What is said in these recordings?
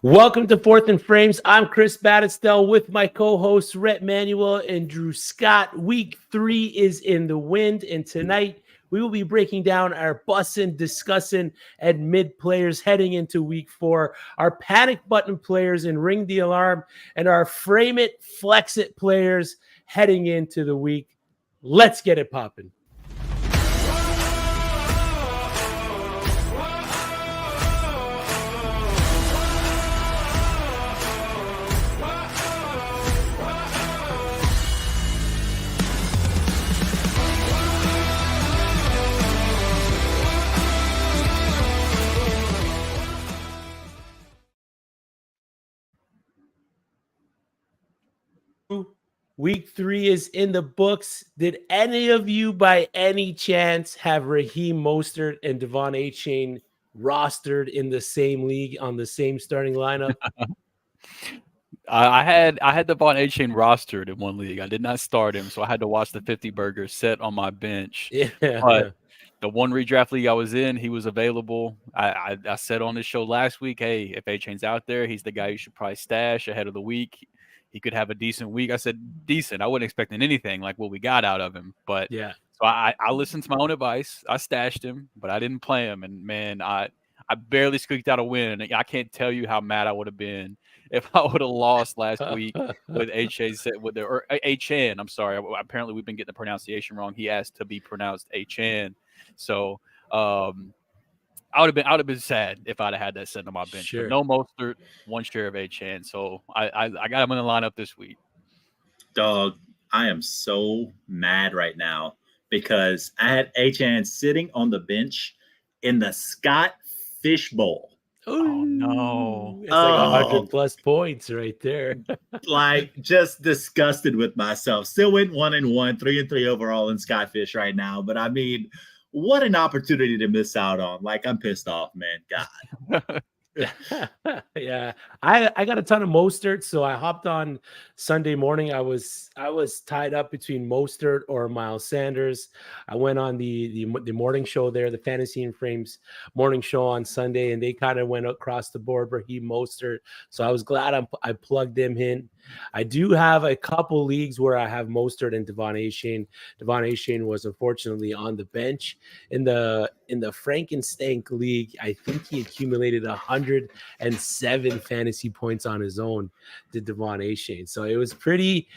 Welcome to Fourth and Frames. I'm Chris Battistell with my co-hosts Rhett Manuel and Drew Scott. Week 3 is in the wind, and tonight we will be breaking down our Bussin, Disgussin, and mid players heading into Week 4, our panic button players and ring the alarm, and our frame it, flex it players heading into the week. Let's get it popping. Week 3 is in the books. Did any of you, by any chance, have Raheem Mostert and Devon Achane rostered in the same league on the same starting lineup? I had Devon Achane rostered in one league. I did not start him, so I had to watch the 50 burger set on my bench. Yeah. But the one redraft league I was in, he was available. I said on this show last week, hey, if Achane's out there, he's the guy you should probably stash ahead of the week. He could have a decent week. I said decent. I wasn't expecting anything like what we got out of him. But Yeah. so I listened to my own advice. I stashed him, but I didn't play him. And man, I barely squeaked out a win. And I can't tell you how mad I would have been if I would have lost last week with Achan. I'm sorry. Apparently, we've been getting the pronunciation wrong. He asked to be pronounced Achan. So I would have been sad if I'd have had that sitting on my bench. Sure. But no Mostert, one share of Achan. So I got him in the lineup this week. Dog, I am so mad right now because I had Achan sitting on the bench in the Scott Fish Bowl. Oh no! It's like 100 plus points right there. Like, just disgusted with myself. Still went 1-1, 3-3 overall in Skyfish right now. But I mean, what an opportunity to miss out on. Like, I'm pissed off, man. God. Yeah, I got a ton of Mostert, so I hopped on Sunday morning. I was tied up between Mostert or Miles Sanders. I went on the morning show there, the Fantasy and Frames morning show on Sunday, and they kind of went across the board for Raheem Mostert. So I was glad I plugged him in. I do have a couple leagues where I have Mostert and Devon Achane. Devon Achane was unfortunately on the bench in the Frankenstank league. I think he accumulated 107 fantasy points on his own, did Devon Achane. So it was pretty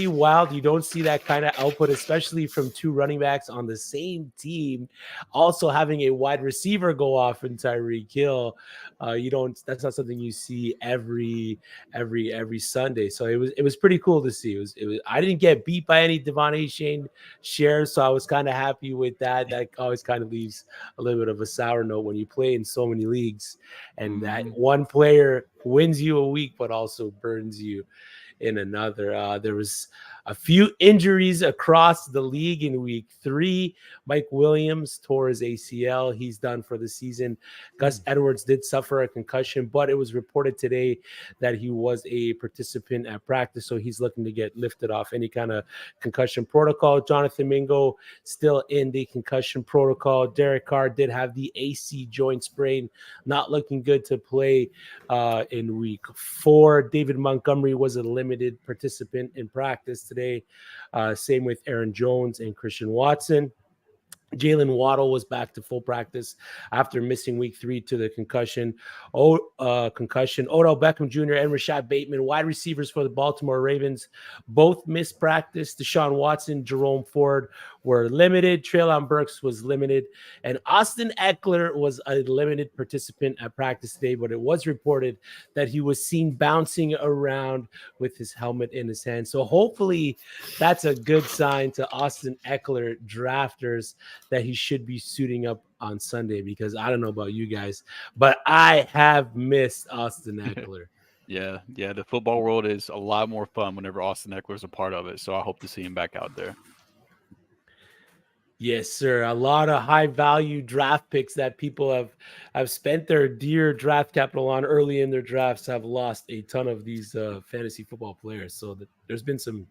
wild. You don't see that kind of output, especially from two running backs on the same team. Also having a wide receiver go off in Tyreek Hill, that's not something you see every Sunday. So it was pretty cool to see. It was I didn't get beat by any Devon Achane shares, so I was kind of happy with that. That always kind of leaves a little bit of a sour note when you play in so many leagues and that one player wins you a week but also burns you in another. There was a few injuries across the league in week 3. Mike Williams tore his ACL. He's done for the season. Gus Edwards did suffer a concussion, but it was reported today that he was a participant at practice, so he's looking to get lifted off any kind of concussion protocol. Jonathan Mingo still in the concussion protocol. Derek Carr did have the AC joint sprain, not looking good to play in week 4. David Montgomery was a limited participant in practice today. Same with Aaron Jones and Christian Watson. Jalen Waddle was back to full practice after missing week 3 to the concussion. Odell Beckham Jr. and Rashad Bateman, wide receivers for the Baltimore Ravens, both missed practice. Deshaun Watson, Jerome Ford were limited. Treylon Burks was limited. And Austin Eckler was a limited participant at practice today, but it was reported that he was seen bouncing around with his helmet in his hand. So hopefully that's a good sign to Austin Eckler drafters that he should be suiting up on Sunday, because I don't know about you guys, but I have missed Austin Eckler. Yeah. The football world is a lot more fun whenever Austin Eckler is a part of it. So I hope to see him back out there. Yes, sir. A lot of high value draft picks that people have spent their dear draft capital on early in their drafts have lost a ton of these fantasy football players. So there's been some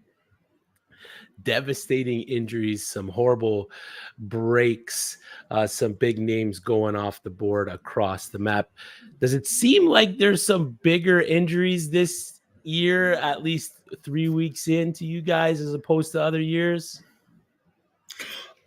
devastating injuries, some horrible breaks, some big names going off the board across the map. Does it seem like there's some bigger injuries this year, at least 3 weeks into you guys, as opposed to other years?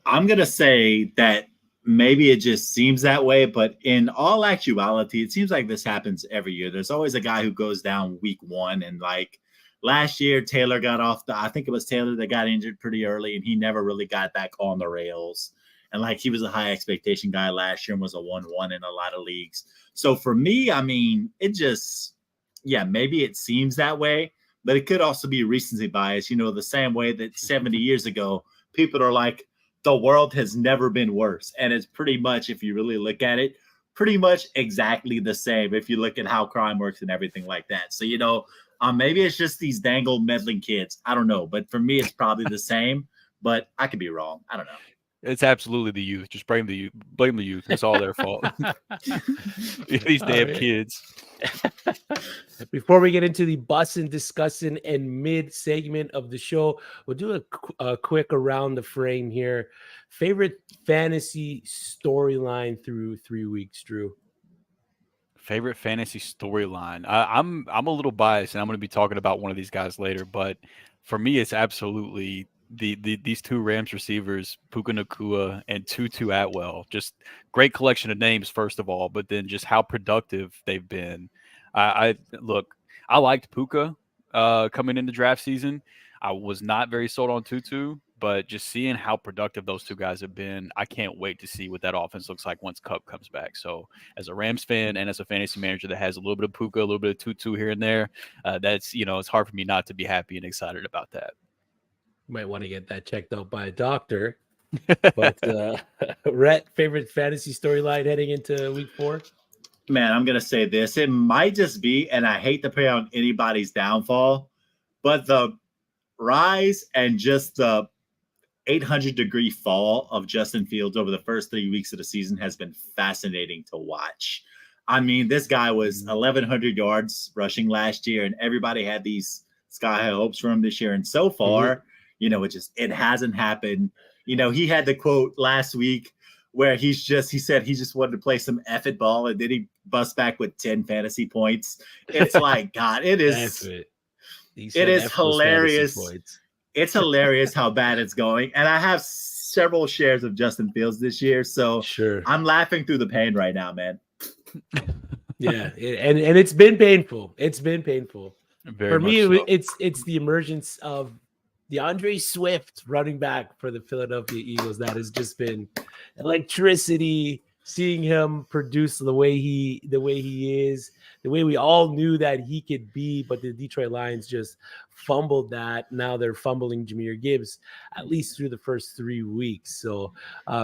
I'm going to say that maybe it just seems that way, but in all actuality, it seems like this happens every year. There's always a guy who goes down week 1, and like last year, Taylor got off I think it was Taylor that got injured pretty early, and he never really got back on the rails. And like he was a high expectation guy last year and was a 1-1 in a lot of leagues. So for me, I mean, it just, yeah, maybe it seems that way, but it could also be recency bias, the same way that 70 years ago, people are like, the world has never been worse. And it's pretty much, if you really look at it, pretty much exactly the same if you look at how crime works and everything like that. So, maybe it's just these dangled meddling kids. I don't know. But for me, it's probably the same. But I could be wrong. I don't know. It's absolutely the youth. Just blame the youth. Blame the youth. It's all their fault. These damn kids. Before we get into the Bussin, Disgussin, and mid segment of the show, we'll do a quick around the frame here. Favorite fantasy storyline through 3 weeks, Drew? Favorite fantasy storyline. I'm a little biased, and I'm going to be talking about one of these guys later. But for me, it's absolutely these two Rams receivers, Puka Nacua and Tutu Atwell. Just great collection of names, first of all, but then just how productive they've been. I liked Puka coming into draft season. I was not very sold on Tutu, but just seeing how productive those two guys have been, I can't wait to see what that offense looks like once Cup comes back. So as a Rams fan and as a fantasy manager that has a little bit of Puka, a little bit of Tutu here and there, that's, it's hard for me not to be happy and excited about that. You might want to get that checked out by a doctor. But Rhett, favorite fantasy storyline heading into week 4? Man, I'm going to say this. It might just be, and I hate to put on anybody's downfall, but the rise and just the 800-degree fall of Justin Fields over the first 3 weeks of the season has been fascinating to watch. I mean, this guy was 1,100 yards rushing last year, and everybody had these sky-high hopes for him this year. And so far, it hasn't happened. He had the quote last week where he said he just wanted to play some effort ball, and then he bust back with 10 fantasy points. It's like, God, it is hilarious. It's hilarious how bad it's going. And I have several shares of Justin Fields this year, so sure, I'm laughing through the pain right now, man. Yeah, and it's been painful. It's been painful. Very for me, so. it's the emergence of DeAndre Swift, running back for the Philadelphia Eagles. That has just been electricity. Seeing him produce the way he is, the way we all knew that he could be, but the Detroit Lions just fumbled that. Now they're fumbling Jahmyr Gibbs at least through the first 3 weeks. So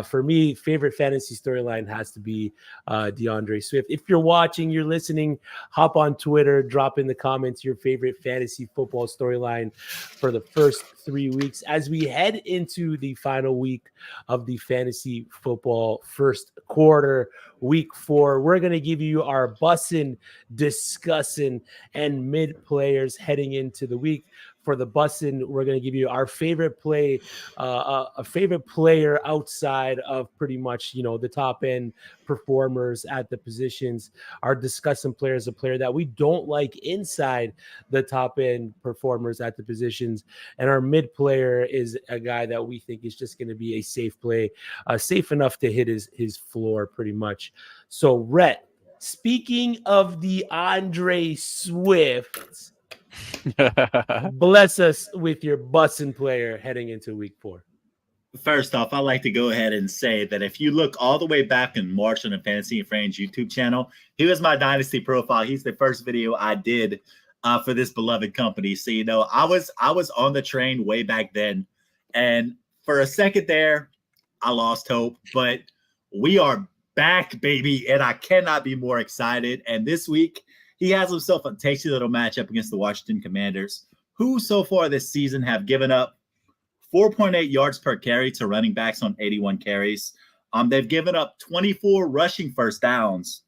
for me, favorite fantasy storyline has to be DeAndre Swift. If you're watching, you're listening, hop on Twitter, drop in the comments your favorite fantasy football storyline for the first 3 weeks as we head into the final week of the fantasy football first quarter, week 4. We're going to give you our Bussin, Disgussin, and mid players heading into the week. For the Bussin, we're going to give you our favorite play, a favorite player outside of pretty much, the top end performers at the positions. Our Disgussin player is a player that we don't like inside the top end performers at the positions. And our mid player is a guy that we think is just going to be a safe play, safe enough to hit his floor pretty much. So, Rhett, speaking of DeAndre Swift, bless us with your Bussin player heading into week 4. First off, I'd like to go ahead and say that if you look all the way back in March on the Fantasy and Friends YouTube channel, he was my Dynasty profile. He's the first video I did for this beloved company. So, I was on the train way back then. And for a second there, I lost hope. But we are back, baby. And I cannot be more excited. And this week, he has himself a tasty little matchup against the Washington Commanders, who so far this season have given up 4.8 yards per carry to running backs on 81 carries. They've given up 24 rushing first downs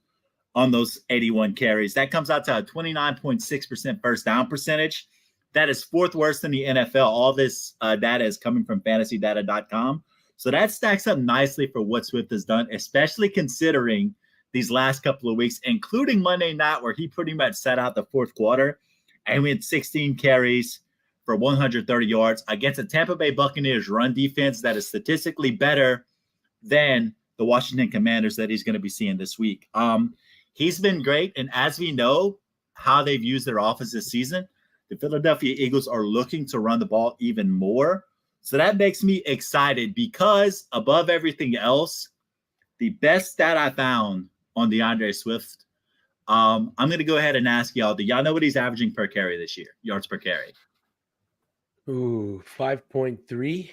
on those 81 carries. That comes out to a 29.6% first down percentage. That is fourth worst in the NFL. All this data is coming from fantasydata.com. So that stacks up nicely for what Swift has done, especially considering these last couple of weeks, including Monday night, where he pretty much sat out the fourth quarter and we had 16 carries for 130 yards against a Tampa Bay Buccaneers run defense that is statistically better than the Washington Commanders that he's going to be seeing this week. He's been great. And as we know how they've used their offense this season, the Philadelphia Eagles are looking to run the ball even more. So that makes me excited because above everything else, the best stat I found on DeAndre Swift, I'm going to go ahead and ask y'all, do y'all know what he's averaging per carry this year? Yards per carry. Ooh, 5.3.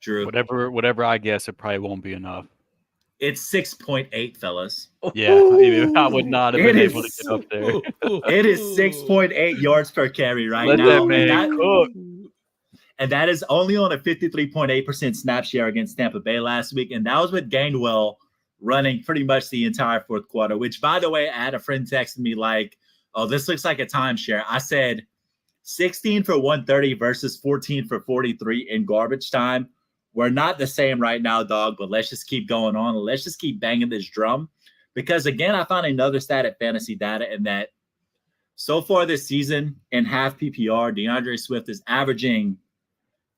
Drew. Whatever I guess, it probably won't be enough. It's 6.8, fellas. Yeah, I would not have been able to get up there. It is 6.8 yards per carry right Let now. that man cook. And that is only on a 53.8% snap share against Tampa Bay last week. And that was with Gainwell running pretty much the entire fourth quarter, which, by the way, I had a friend texting me like, oh, this looks like a timeshare. I said 16 for 130 versus 14 for 43 in garbage time. We're not the same right now, dog, but let's just keep going on. And let's just keep banging this drum. Because, again, I found another stat at Fantasy Data in that so far this season in half PPR, DeAndre Swift is averaging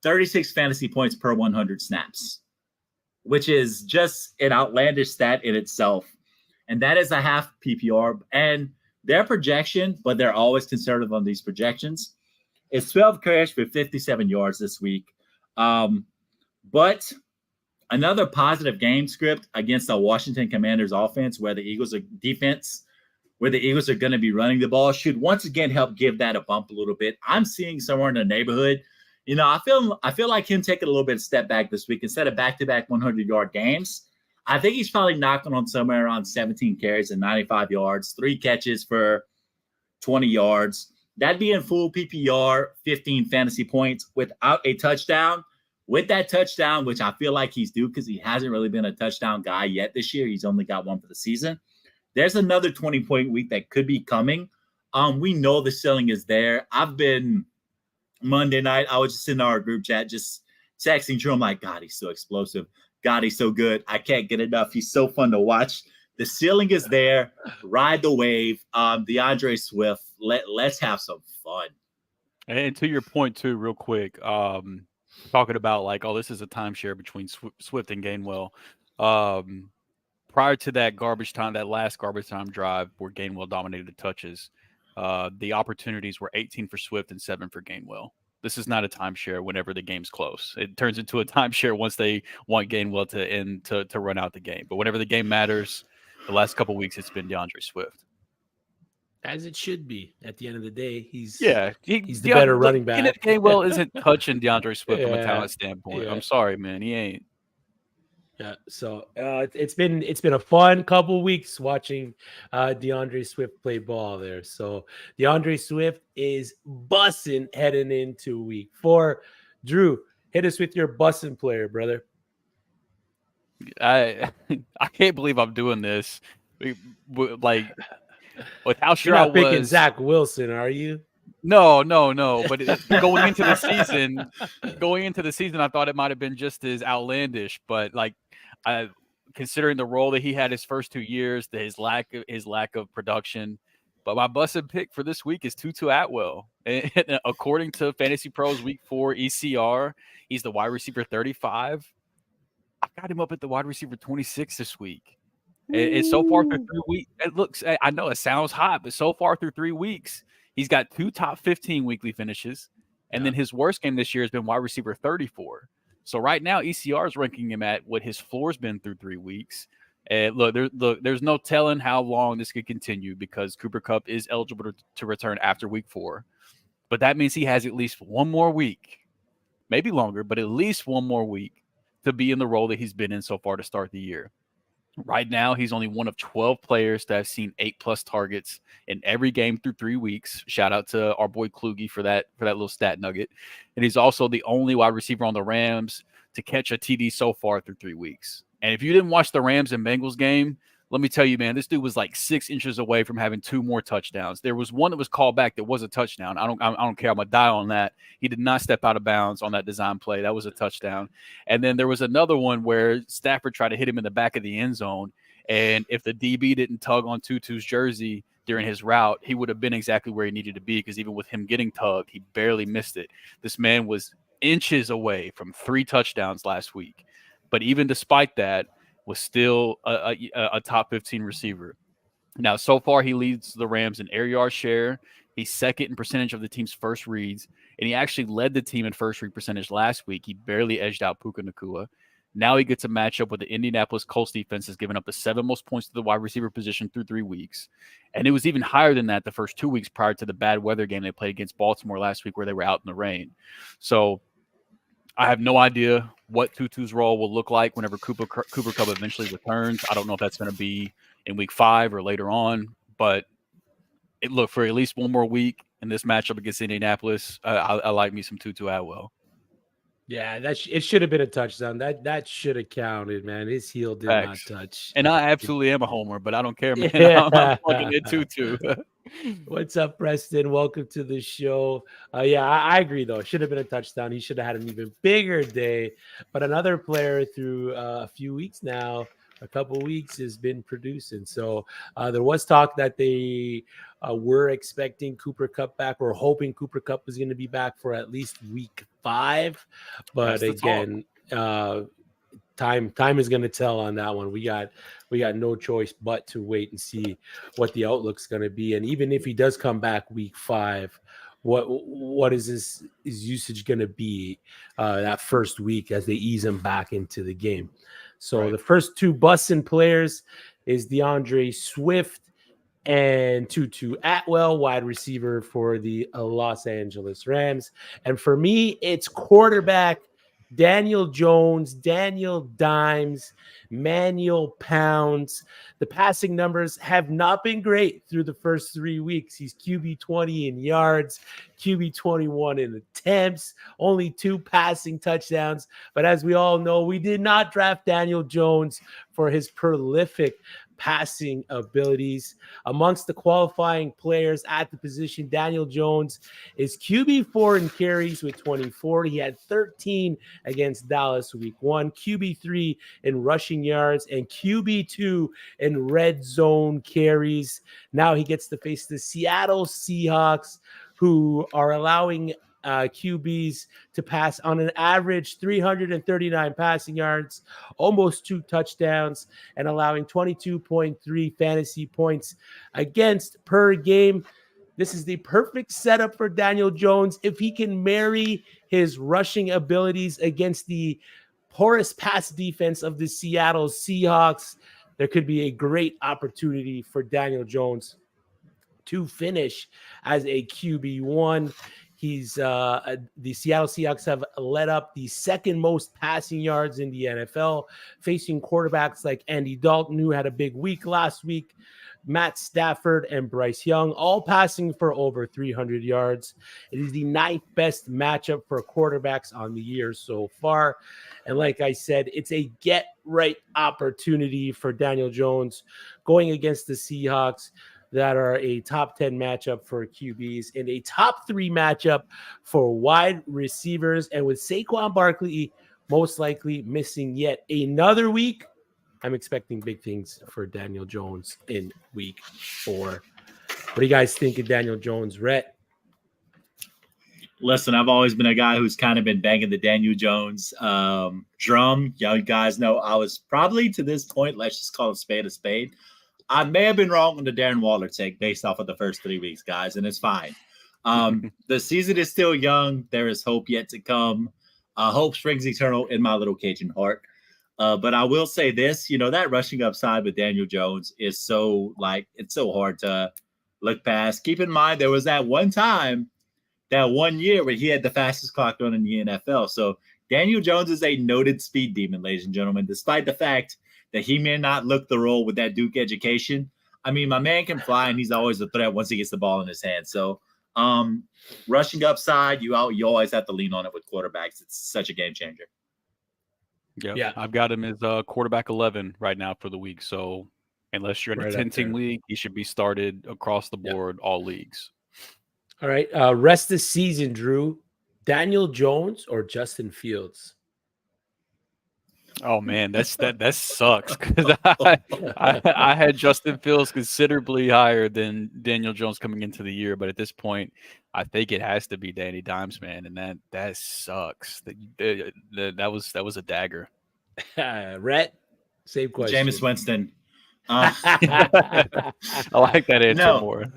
36 fantasy points per 100 snaps, which is just an outlandish stat in itself. And that is a half PPR. And their projection, but they're always conservative on these projections, is 12 carries for 57 yards this week. But another positive game script against the Washington Commanders offense where the Eagles are going to be running the ball should once again help give that a bump a little bit. I'm seeing somewhere in the neighborhood. You know, I feel like him taking a little bit of step back this week instead of back-to-back 100-yard games. I think he's probably knocking on somewhere around 17 carries and 95 yards, 3 catches for 20 yards. That'd be in full PPR, 15 fantasy points without a touchdown. With that touchdown, which I feel like he's due because he hasn't really been a touchdown guy yet this year. He's only got one for the season. There's another 20-point week that could be coming. We know the ceiling is there. Monday night, I was just in our group chat just texting Drew. I'm like, God, he's so explosive. God, he's so good. I can't get enough. He's so fun to watch. The ceiling is there. Ride the wave. DeAndre Swift, let's have some fun. And to your point, too, real quick, talking about like, oh, this is a timeshare between Swift and Gainwell. Prior to that last garbage time drive where Gainwell dominated the touches, the opportunities were 18 for Swift and 7 for Gainwell. This is not a timeshare whenever the game's close. It turns into a timeshare once they want Gainwell to run out the game. But whenever the game matters, the last couple of weeks it's been DeAndre Swift. As it should be. At the end of the day, he's the better running back. Kenneth Gainwell isn't touching DeAndre Swift from a talent standpoint. I'm sorry, man. He ain't. Yeah, so it's been a fun couple weeks watching DeAndre Swift play ball there. So DeAndre Swift is bussin' heading into week 4. Drew, hit us with your bussin' player, brother. I can't believe I'm doing this. Like with how sure You're not I was. picking Zach Wilson, are you? No. But going into the season, I thought it might have been just as outlandish. But like, considering the role that he had his first 2 years, his lack of production. But my busted pick for this week is Tutu Atwell. And according to Fantasy Pros Week 4 ECR, he's the wide receiver 35. I've got him up at the wide receiver 26 this week. And so far through 3 weeks, I know it sounds hot, but so far through 3 weeks, he's got 2 top 15 weekly finishes. And then his worst game this year has been wide receiver 34. So right now, ECR is ranking him at what his floor's been through 3 weeks. And there's no telling how long this could continue because Cooper Kupp is eligible to return after week 4. But that means he has at least one more week, maybe longer, but at least one more week to be in the role that he's been in so far to start the year. Right now, he's only one of 12 players that have seen 8+ targets in every game through 3 weeks. Shout out to our boy Kluge for that little stat nugget. And he's also the only wide receiver on the Rams to catch a TD so far through 3 weeks. And if you didn't watch the Rams and Bengals game, let me tell you, man, this dude was like 6 inches away from having 2 more touchdowns. There was one that was called back that was a touchdown. I don't care. I'm gonna die on that. He did not step out of bounds on that design play. That was a touchdown. And then there was another one where Stafford tried to hit him in the back of the end zone. And if the DB didn't tug on Tutu's jersey during his route, he would have been exactly where he needed to be, because even with him getting tugged, he barely missed it. This man was inches away from 3 touchdowns last week. But even despite that, was still a top 15 receiver. Now, so far, he leads the Rams in air yard share. He's second in percentage of the team's first reads, and he actually led the team in first read percentage last week. He barely edged out Puka Nacua. Now he gets a matchup with the Indianapolis Colts defense, has given up the 7 most points to the wide receiver position through 3 weeks. And it was even higher than that the first 2 weeks prior to the bad weather game they played against Baltimore last week, where they were out in the rain. So I have no idea what Tutu's role will look like whenever Cooper Kupp eventually returns. I don't know if that's going to be in week 5 or later on, but it looked for at least one more week in this matchup against Indianapolis. I like me some Tutu Atwell. Yeah, it should have been a touchdown. That should have counted, man. His heel did not touch. And I absolutely am a homer, but I don't care, man. Yeah. I'm fucking it Tutu. What's up, Preston? Welcome to the show. Yeah, I agree, though. It should have been a touchdown. He should have had an even bigger day. But another player through a few weeks now, a couple weeks, has been producing. So there was talk that they were expecting Cooper Kupp back, or hoping Cooper Kupp was going to be back for at least week 5. But again, time is going to tell on that one. We got no choice but to wait and see what the outlook's going to be. And even if he does come back week 5, what is his usage going to be that first week as they ease him back into the game? So the first 2 Bussin players is DeAndre Swift and Tutu Atwell, wide receiver for the Los Angeles Rams. And for me, it's quarterback Daniel Jones, Daniel Dimes, Manuel Pounds. The passing numbers have not been great through the first 3 weeks. He's QB 20 in yards, QB 21 in attempts, only 2 passing touchdowns. But as we all know, we did not draft Daniel Jones for his prolific passing abilities. Amongst the qualifying players at the position, Daniel Jones is QB4 in carries with 24. He had 13 against Dallas week 1, QB3 in rushing yards, and QB2 in red zone carries. Now he gets to face the Seattle Seahawks, who are allowing QBs to pass on an average 339 passing yards, almost 2 touchdowns, and allowing 22.3 fantasy points against per game. This is the perfect setup for Daniel Jones if he can marry his rushing abilities against the porous pass defense of the Seattle Seahawks. There could be a great opportunity for Daniel Jones to finish as a QB1. He's the Seattle Seahawks have led up the 2nd most passing yards in the NFL, facing quarterbacks like Andy Dalton, who had a big week last week, Matt Stafford, and Bryce Young, all passing for over 300 yards. It is the 9th best matchup for quarterbacks on the year so far. And like I said, it's a get-right opportunity for Daniel Jones going against the Seahawks, that are a top 10 matchup for QBs and a top 3 matchup for wide receivers. And with Saquon Barkley most likely missing yet another week, I'm expecting big things for Daniel Jones in week 4. What do you guys think of Daniel Jones, Rhett? Listen, I've always been a guy who's kind of been banging the Daniel Jones drum. You guys know I was probably, to this point, let's just call a spade. I may have been wrong on the Darren Waller take based off of the first 3 weeks, guys, and it's fine. The season is still young. There is hope yet to come. Hope springs eternal in my little Cajun heart. But I will say this, that rushing upside with Daniel Jones is it's so hard to look past. Keep in mind, there was that one time, that 1 year where he had the fastest clock run in the NFL. So Daniel Jones is a noted speed demon, ladies and gentlemen, despite the fact that he may not look the role with that Duke education. I mean, my man can fly, and he's always a threat once he gets the ball in his hand. So rushing upside, you always have to lean on it with quarterbacks. It's such a game changer. Yeah. I've got him as quarterback 11 right now for the week. So Unless you're in a Right up 10-team there. league, he should be started across the Yep. board, all leagues. All right. Rest of season, Drew. Daniel Jones or Justin Fields? Oh man, that sucks because I had Justin Fields considerably higher than Daniel Jones coming into the year, but at this point, I think it has to be Danny Dimes, man, and that sucks. That was a dagger. Rhett, same question. Jameis Winston. I like that answer No. more.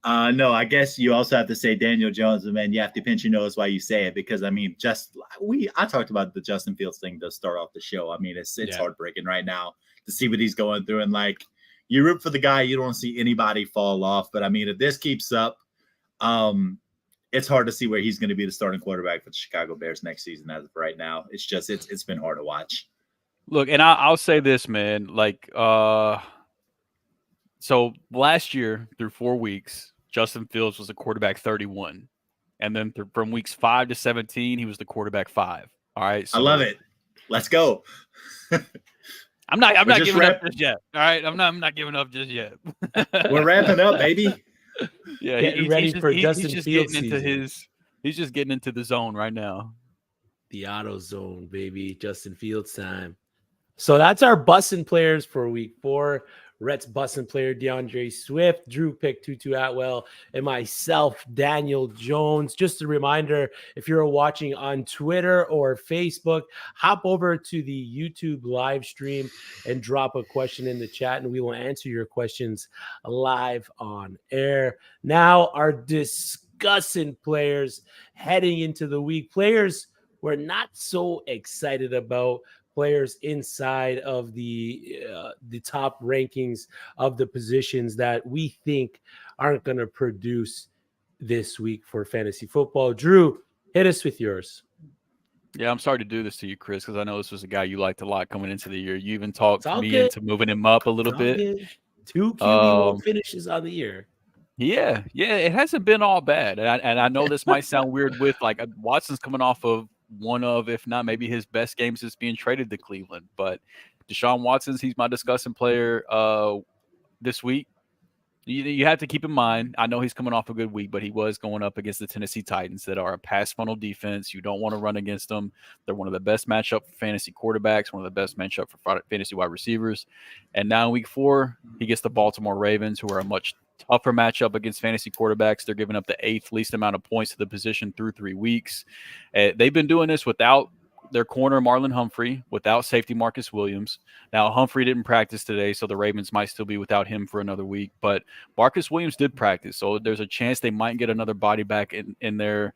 No, I guess you also have to say Daniel Jones, and man, you have to pinch your nose while you say it because I mean, I talked about the Justin Fields thing to start off the show. I mean, it's heartbreaking right now to see what he's going through, and like you root for the guy, you don't see anybody fall off. But I mean, if this keeps up, it's hard to see where he's going to be the starting quarterback for the Chicago Bears next season. As of right now, it's been hard to watch. Look, and I'll say this, man, like so last year through 4 weeks, Justin Fields was the quarterback 31. And then from weeks 5 to 17, he was the quarterback 5. All right. So I love it. Let's go. I'm not giving up just yet. All right. I'm not giving up just yet. We're ramping up, baby. Yeah, Getting ready for Justin Fields season. He's just getting into the zone right now. The auto zone, baby. Justin Fields time. So that's our Bussin players for week 4. Rhett's Bussin player, DeAndre Swift. Drew picked Tutu Atwell. And myself, Daniel Jones. Just a reminder, if you're watching on Twitter or Facebook, hop over to the YouTube live stream and drop a question in the chat, and we will answer your questions live on air. Now, our Disgussin players heading into the week. Players we're not so excited about. Players inside of the top rankings of the positions that we think aren't going to produce this week for fantasy football. Drew, hit us with yours. Yeah, I'm sorry to do this to you, Chris, because I know this was a guy you liked a lot coming into the year. You even talked me into moving him up a little bit. Good. 2 QB1 finishes on the year. Yeah, it hasn't been all bad. And I know this might sound weird with like Watson's coming off of one of, if not maybe his best games since being traded to Cleveland. But Deshaun Watson, he's my Disgussin player this week. You have to keep in mind, I know he's coming off a good week, but he was going up against the Tennessee Titans that are a pass funnel defense. You don't want to run against them. They're one of the best matchup for fantasy quarterbacks, one of the best matchup for fantasy wide receivers. And now in week 4, he gets the Baltimore Ravens, who are a much tougher matchup against fantasy quarterbacks. They're giving up the 8th least amount of points to the position through 3 weeks. They've been doing this without their corner Marlon Humphrey, without safety Marcus Williams. Now, Humphrey didn't practice today, so the Ravens might still be without him for another week. But Marcus Williams did practice, so there's a chance they might get another body back in their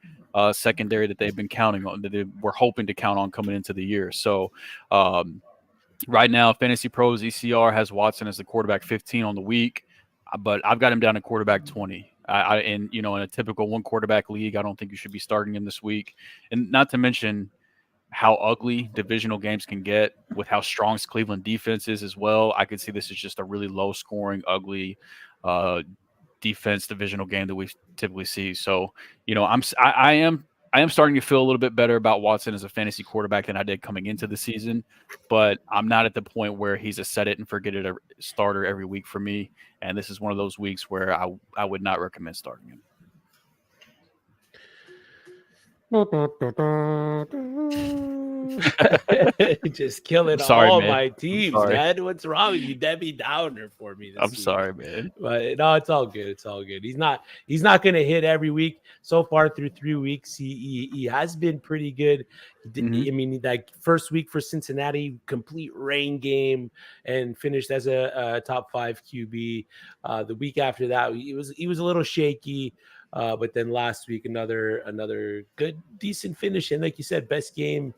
secondary that they've been counting on, that they were hoping to count on coming into the year. So right now, Fantasy Pros ECR has Watson as the quarterback 15 on the week, but I've got him down to quarterback 20. In a typical 1 quarterback league, I don't think you should be starting him this week. And not to mention how ugly divisional games can get with how strong Cleveland defense is as well. I could see this as just a really low scoring, ugly defense divisional game that we typically see. So, I am starting to feel a little bit better about Watson as a fantasy quarterback than I did coming into the season, but I'm not at the point where he's a set it and forget it starter every week for me. And this is one of those weeks where I would not recommend starting him. Just killing all my teams, man. What's wrong with you? Debbie Downer for me. I'm sorry, man. But no, it's all good. It's all good. He's not going to hit every week. So far through 3 weeks, he has been pretty good. I mean, like first week for Cincinnati, complete rain game and finished as a top 5 QB. The week after that, he was a little shaky. But then last week, another good, decent finish. And like you said, best game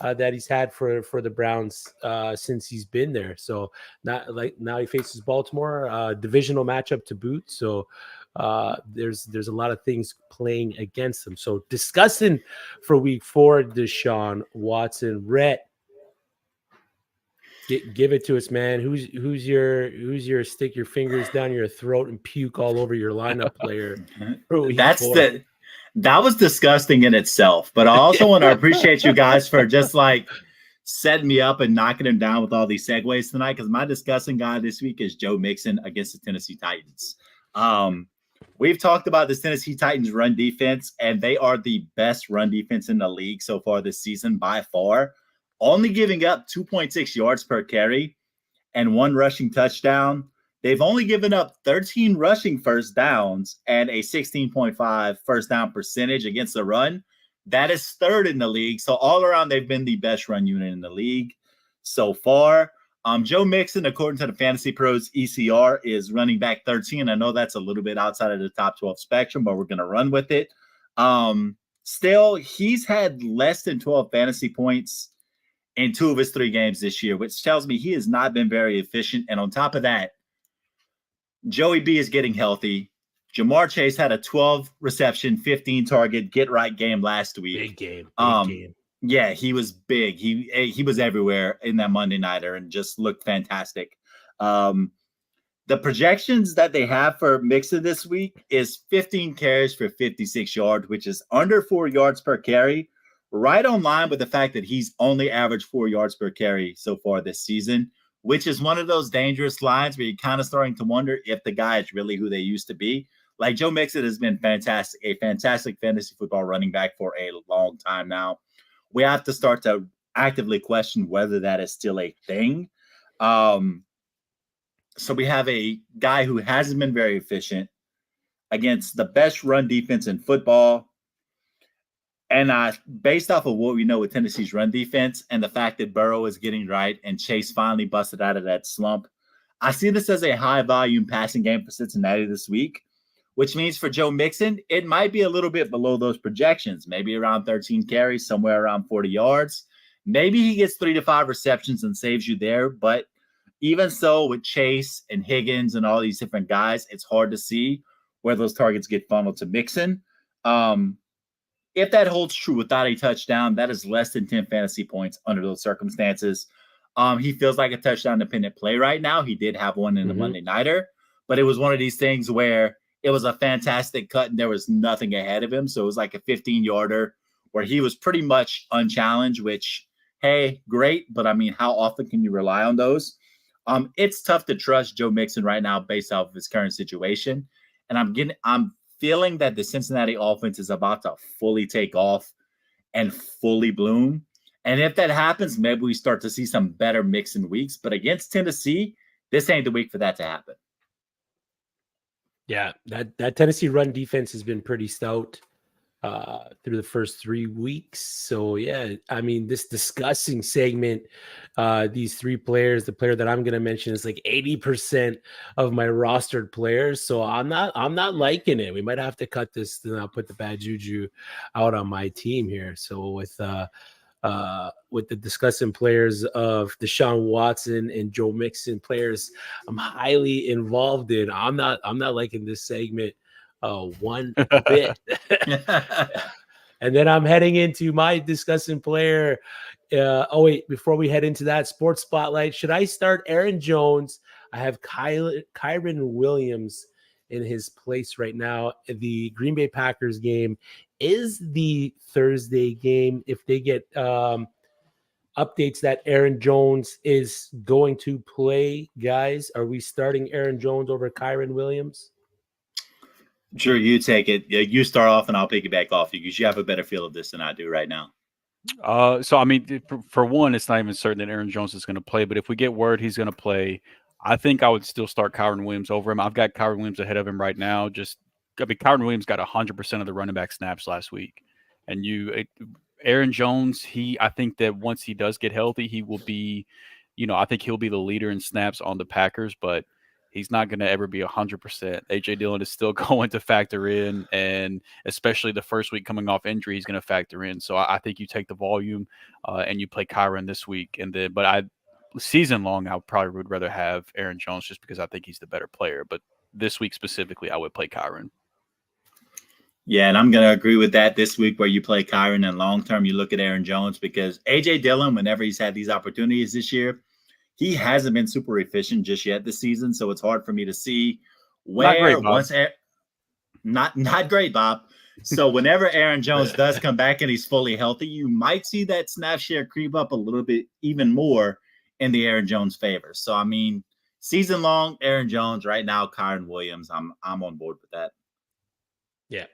that he's had for the Browns since he's been there. So now he faces Baltimore, divisional matchup to boot. So there's a lot of things playing against him. So discussing for week 4, Deshaun Watson. Rhett, give it to us, man. Who's your stick your fingers down your throat and puke all over your lineup player? That was disgusting in itself. But I also want to appreciate you guys for just like setting me up and knocking him down with all these segues tonight, because my discussing guy this week is Joe Mixon against the Tennessee Titans. We've talked about this Tennessee Titans run defense, and they are the best run defense in the league so far this season by far, only giving up 2.6 yards per carry and 1 rushing touchdown. They've only given up 13 rushing first downs and a 16.5 first down percentage against the run. That is 3rd in the league. So all around, they've been the best run unit in the league so far. Joe Mixon, according to the Fantasy Pros ECR, is running back 13. I know that's a little bit outside of the top 12 spectrum, but we're going to run with it. Still, he's had less than 12 fantasy points in 2 of his 3 games this year, which tells me he has not been very efficient. And on top of that, Joey B is getting healthy. Jamar Chase had a 12 reception, 15 target, get right game last week. Big game. Big game. Yeah, he was big. He was everywhere in that Monday nighter and just looked fantastic. The projections that they have for Mixon this week is 15 carries for 56 yards, which is under 4 yards per carry, right on line with the fact that he's only averaged 4 yards per carry so far this season, which is one of those dangerous lines where you're kind of starting to wonder if the guy is really who they used to be. Like, Joe Mixon has been fantastic, a fantastic fantasy football running back for a long time now. We have to start to actively question whether that is still a thing. So we have a guy who hasn't been very efficient against the best run defense in football. And based off of what we know with Tennessee's run defense and the fact that Burrow is getting right and Chase finally busted out of that slump, I see this as a high-volume passing game for Cincinnati this week, which means for Joe Mixon, it might be a little bit below those projections, maybe around 13 carries, somewhere around 40 yards. Maybe he gets 3 to 5 receptions and saves you there. But even so, with Chase and Higgins and all these different guys, it's hard to see where those targets get funneled to Mixon. If that holds true without a touchdown, that is less than 10 fantasy points under those circumstances. He feels like a touchdown-dependent play right now. He did have one in the Monday nighter, but it was one of these things where it was a fantastic cut and there was nothing ahead of him. So it was like a 15-yarder where he was pretty much unchallenged, which, hey, great. But I mean, how often can you rely on those? It's tough to trust Joe Mixon right now based off of his current situation. And I'm feeling that the Cincinnati offense is about to fully take off and fully bloom. And if that happens, maybe we start to see some better Mixon weeks. But against Tennessee, this ain't the week for that to happen. Yeah, that Tennessee run defense has been pretty stout through the first 3 weeks. So, yeah, I mean, this discussing segment, these 3 players, the player that I'm going to mention is like 80% of my rostered players. So I'm not liking it. We might have to cut this and I'll put the bad juju out on my team here. So with the discussing players of Deshaun Watson and Joe Mixon, players I'm highly involved in, I'm not liking this segment one bit. And then I'm heading into my discussing player. Before we head into that, sports spotlight, should I start Aaron Jones? I have Kyren Williams in his place right now. The Green Bay Packers game is the Thursday game. If they get updates that Aaron Jones is going to play, guys, are we starting Aaron Jones over Kyren Williams? Sure, you take it. You start off, and I'll piggyback off you because you have a better feel of this than I do right now. So, I mean, for one, it's not even certain that Aaron Jones is going to play. But if we get word he's going to play, I think I would still start Kyren Williams over him. I've got Kyren Williams ahead of him right now. Kyren Williams got 100% of the running back snaps last week. And Aaron Jones, I think that once he does get healthy, he will be, I think he'll be the leader in snaps on the Packers, but he's not going to ever be 100%. A.J. Dillon is still going to factor in, and especially the first week coming off injury, he's going to factor in. So I think you take the volume and you play Kyren this week. Season long, I probably would rather have Aaron Jones just because I think he's the better player. But this week specifically, I would play Kyren. Yeah, and I'm going to agree with that this week where you play Kyren, and long-term you look at Aaron Jones because A.J. Dillon, whenever he's had these opportunities this year, he hasn't been super efficient just yet this season, so it's hard for me to see where not great, Bob. So whenever Aaron Jones does come back and he's fully healthy, you might see that snap share creep up a little bit even more in the Aaron Jones favor. So I mean, season long Aaron Jones right now, Kyron Williams. I'm on board with that. Yeah.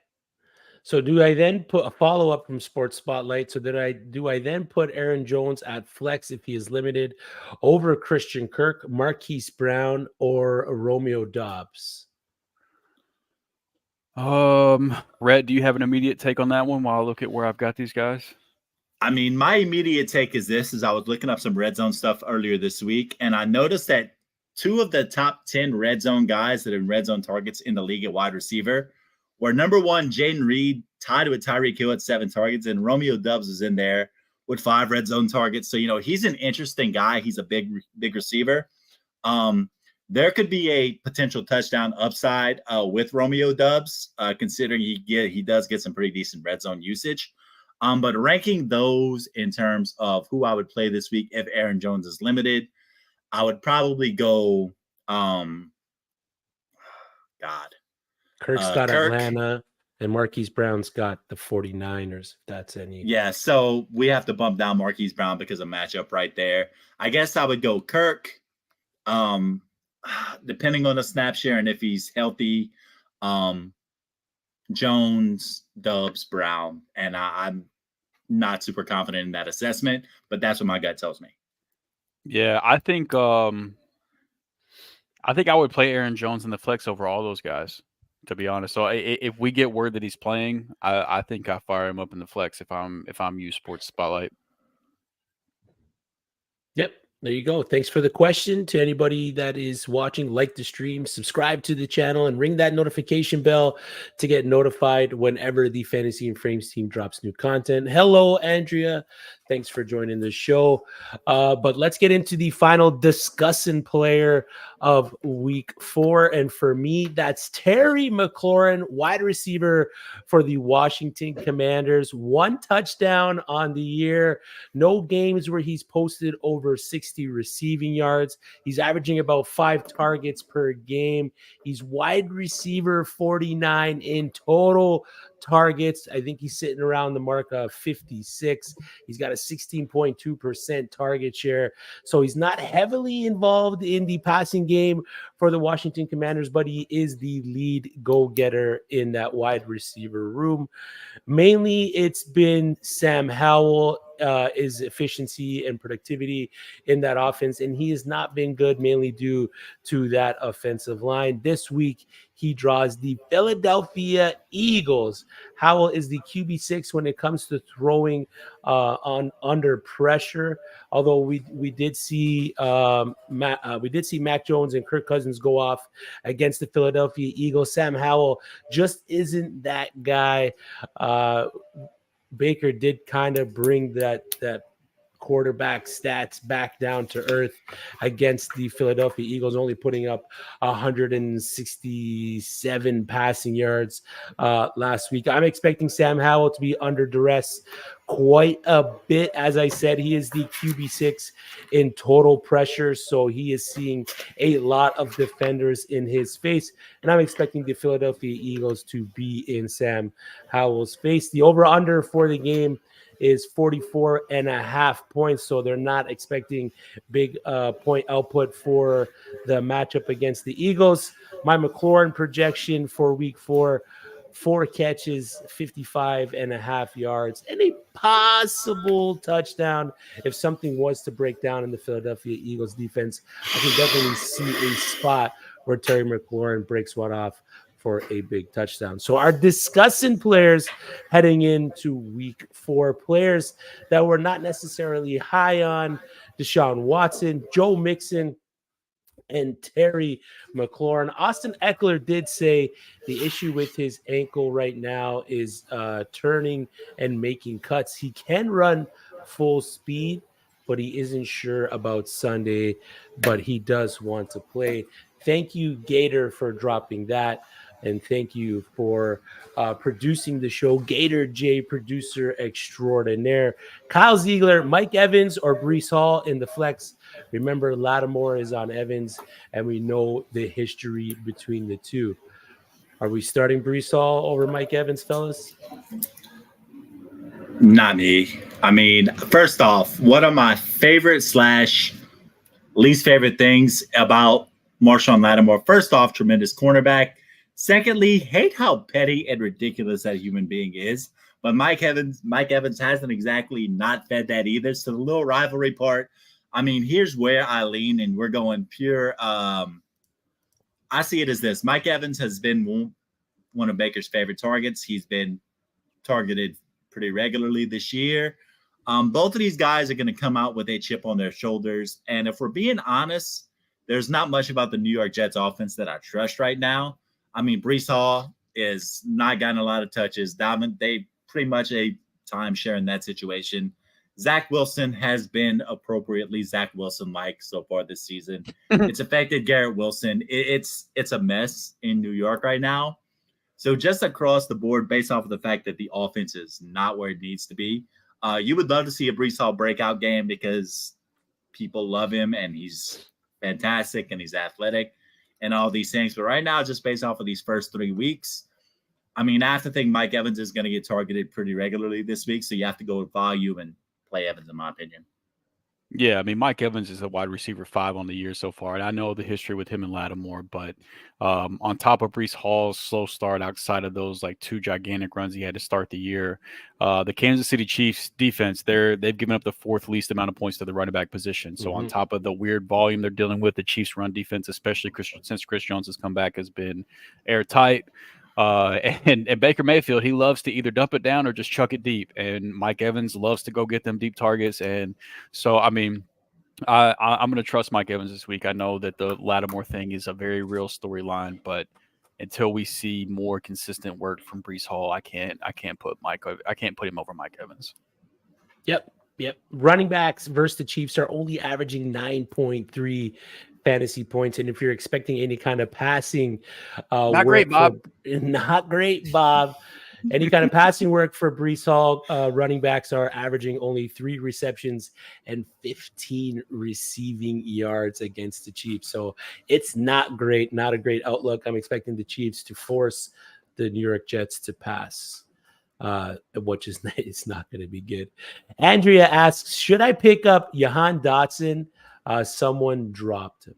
So do I then put a follow up from Sports Spotlight? So do I then put Aaron Jones at flex if he is limited over Christian Kirk, Marquise Brown, or Romeo Dobbs? Rhett, do you have an immediate take on that one while I look at where I've got these guys? I mean, my immediate take is this: is I was looking up some red zone stuff earlier this week, and I noticed that 2 of the top 10 red zone guys that are in red zone targets in the league at wide receiver were number 1, Jaden Reed, tied with Tyreek Hill at 7 targets, and Romeo Doubs is in there with 5 red zone targets. So, he's an interesting guy. He's a big receiver. There could be a potential touchdown upside with Romeo Doubs, considering he does get some pretty decent red zone usage. But ranking those in terms of who I would play this week if Aaron Jones is limited, I would probably go Kirk's got Atlanta, and Marquise Brown's got the 49ers, if that's any. Yeah, so we have to bump down Marquise Brown because of matchup right there. I guess I would go Kirk, depending on the snap share and if he's healthy. Jones, Doubs, Brown, and I'm not super confident in that assessment, but that's what my gut tells me. Yeah, I think I would play Aaron Jones in the flex over all those guys, to be honest. So if we get word that he's playing, I think I fire him up in the flex if I'm you Sports Spotlight. Yep. There you go. Thanks for the question. To anybody that is watching, like the stream, subscribe to the channel, and ring that notification bell to get notified whenever the Fantasy and Frames team drops new content. Hello, Andrea. Thanks for joining the show. But let's get into the final Disgussin player of week 4. And for me, that's Terry McLaurin, wide receiver for the Washington Commanders. 1 touchdown on the year. No games where he's posted over 60 receiving yards. He's averaging about 5 targets per game. He's wide receiver 49 in total targets. I think he's sitting around the mark of 56. He's got a 16.2% target share. So he's not heavily involved in the passing game for the Washington Commanders, but he is the lead go-getter in that wide receiver room. Mainly it's been Sam Howell, his efficiency and productivity in that offense, and he has not been good, mainly due to that offensive line. This week, he draws the Philadelphia Eagles. Howell is the QB6 when it comes to throwing on under pressure. Although we did see Mac Jones and Kirk Cousins go off against the Philadelphia Eagles. Sam Howell just isn't that guy. Baker did kind of bring that quarterback stats back down to earth against the Philadelphia Eagles, only putting up 167 passing yards last week. I'm expecting Sam Howell to be under duress quite a bit. As I said, he is the QB6 in total pressure, so he is seeing a lot of defenders in his face, and I'm expecting the Philadelphia Eagles to be in Sam Howell's face. The over-under for the game is 44.5 points, so they're not expecting big point output for the matchup against the Eagles. My McLaurin projection for week 4, 4 catches, 55.5 yards, and a possible touchdown. If something was to break down in the Philadelphia Eagles defense, I can definitely see a spot where Terry McLaurin breaks one off for a big touchdown. So our Disgussin players heading into week 4, players that were not necessarily high on: Deshaun Watson, Joe Mixon, and Terry McLaurin. Austin Eckler did say the issue with his ankle right now is turning and making cuts. He can run full speed, but he isn't sure about Sunday, but he does want to play. Thank you, Gator, for dropping that. And thank you for producing the show, Gator J, producer extraordinaire. Kyle Ziegler, Mike Evans, or Breece Hall in the flex. Remember, Lattimore is on Evans, and we know the history between the two. Are we starting Brees Hall over Mike Evans, fellas? Not me. I mean, first off, one of my favorite / least favorite things about Marshawn Lattimore. First off, tremendous cornerback. Secondly, hate how petty and ridiculous that human being is. But Mike Evans hasn't exactly not fed that either. So the little rivalry part, I mean, here's where I lean, and we're going pure. I see it as this: Mike Evans has been one of Baker's favorite targets. He's been targeted pretty regularly this year. Both of these guys are going to come out with a chip on their shoulders. And if we're being honest, there's not much about the New York Jets offense that I trust right now. I mean, Brees Hall is not gotten a lot of touches. They pretty much a timeshare in that situation. Zach Wilson has been appropriately Zach Wilson-like so far this season. It's affected Garrett Wilson. It's a mess in New York right now. So just across the board, based off of the fact that the offense is not where it needs to be, you would love to see a Brees Hall breakout game because people love him and he's fantastic and he's athletic and all these things. But right now, just based off of these first 3 weeks, I mean, I have to think Mike Evans is going to get targeted pretty regularly this week. So you have to go with volume and play Evans, in my opinion. Yeah, I mean, Mike Evans is a wide receiver 5 on the year so far, and I know the history with him and Lattimore, but on top of Brees Hall's slow start outside of those like 2 gigantic runs he had to start the year, the Kansas City Chiefs defense, they've given up the 4th least amount of points to the running back position. So on top of the weird volume they're dealing with, the Chiefs run defense, especially since Chris Jones has come back, has been airtight. And Baker Mayfield, he loves to either dump it down or just chuck it deep. And Mike Evans loves to go get them deep targets. And so, I mean, I'm going to trust Mike Evans this week. I know that the Lattimore thing is a very real storyline, but until we see more consistent work from Brees Hall, I can't put him over Mike Evans. Yep. Running backs versus the Chiefs are only averaging 9.3 fantasy points, and if you're expecting any kind of passing, not great, Bob. Any kind of passing work for Brees Hall, running backs are averaging only 3 receptions and 15 receiving yards against the Chiefs. So it's not great, not a great outlook. I'm expecting the Chiefs to force the New York Jets to pass, which is it's not going to be good. Andrea asks, should I pick up Jahan Dotson? Someone dropped him.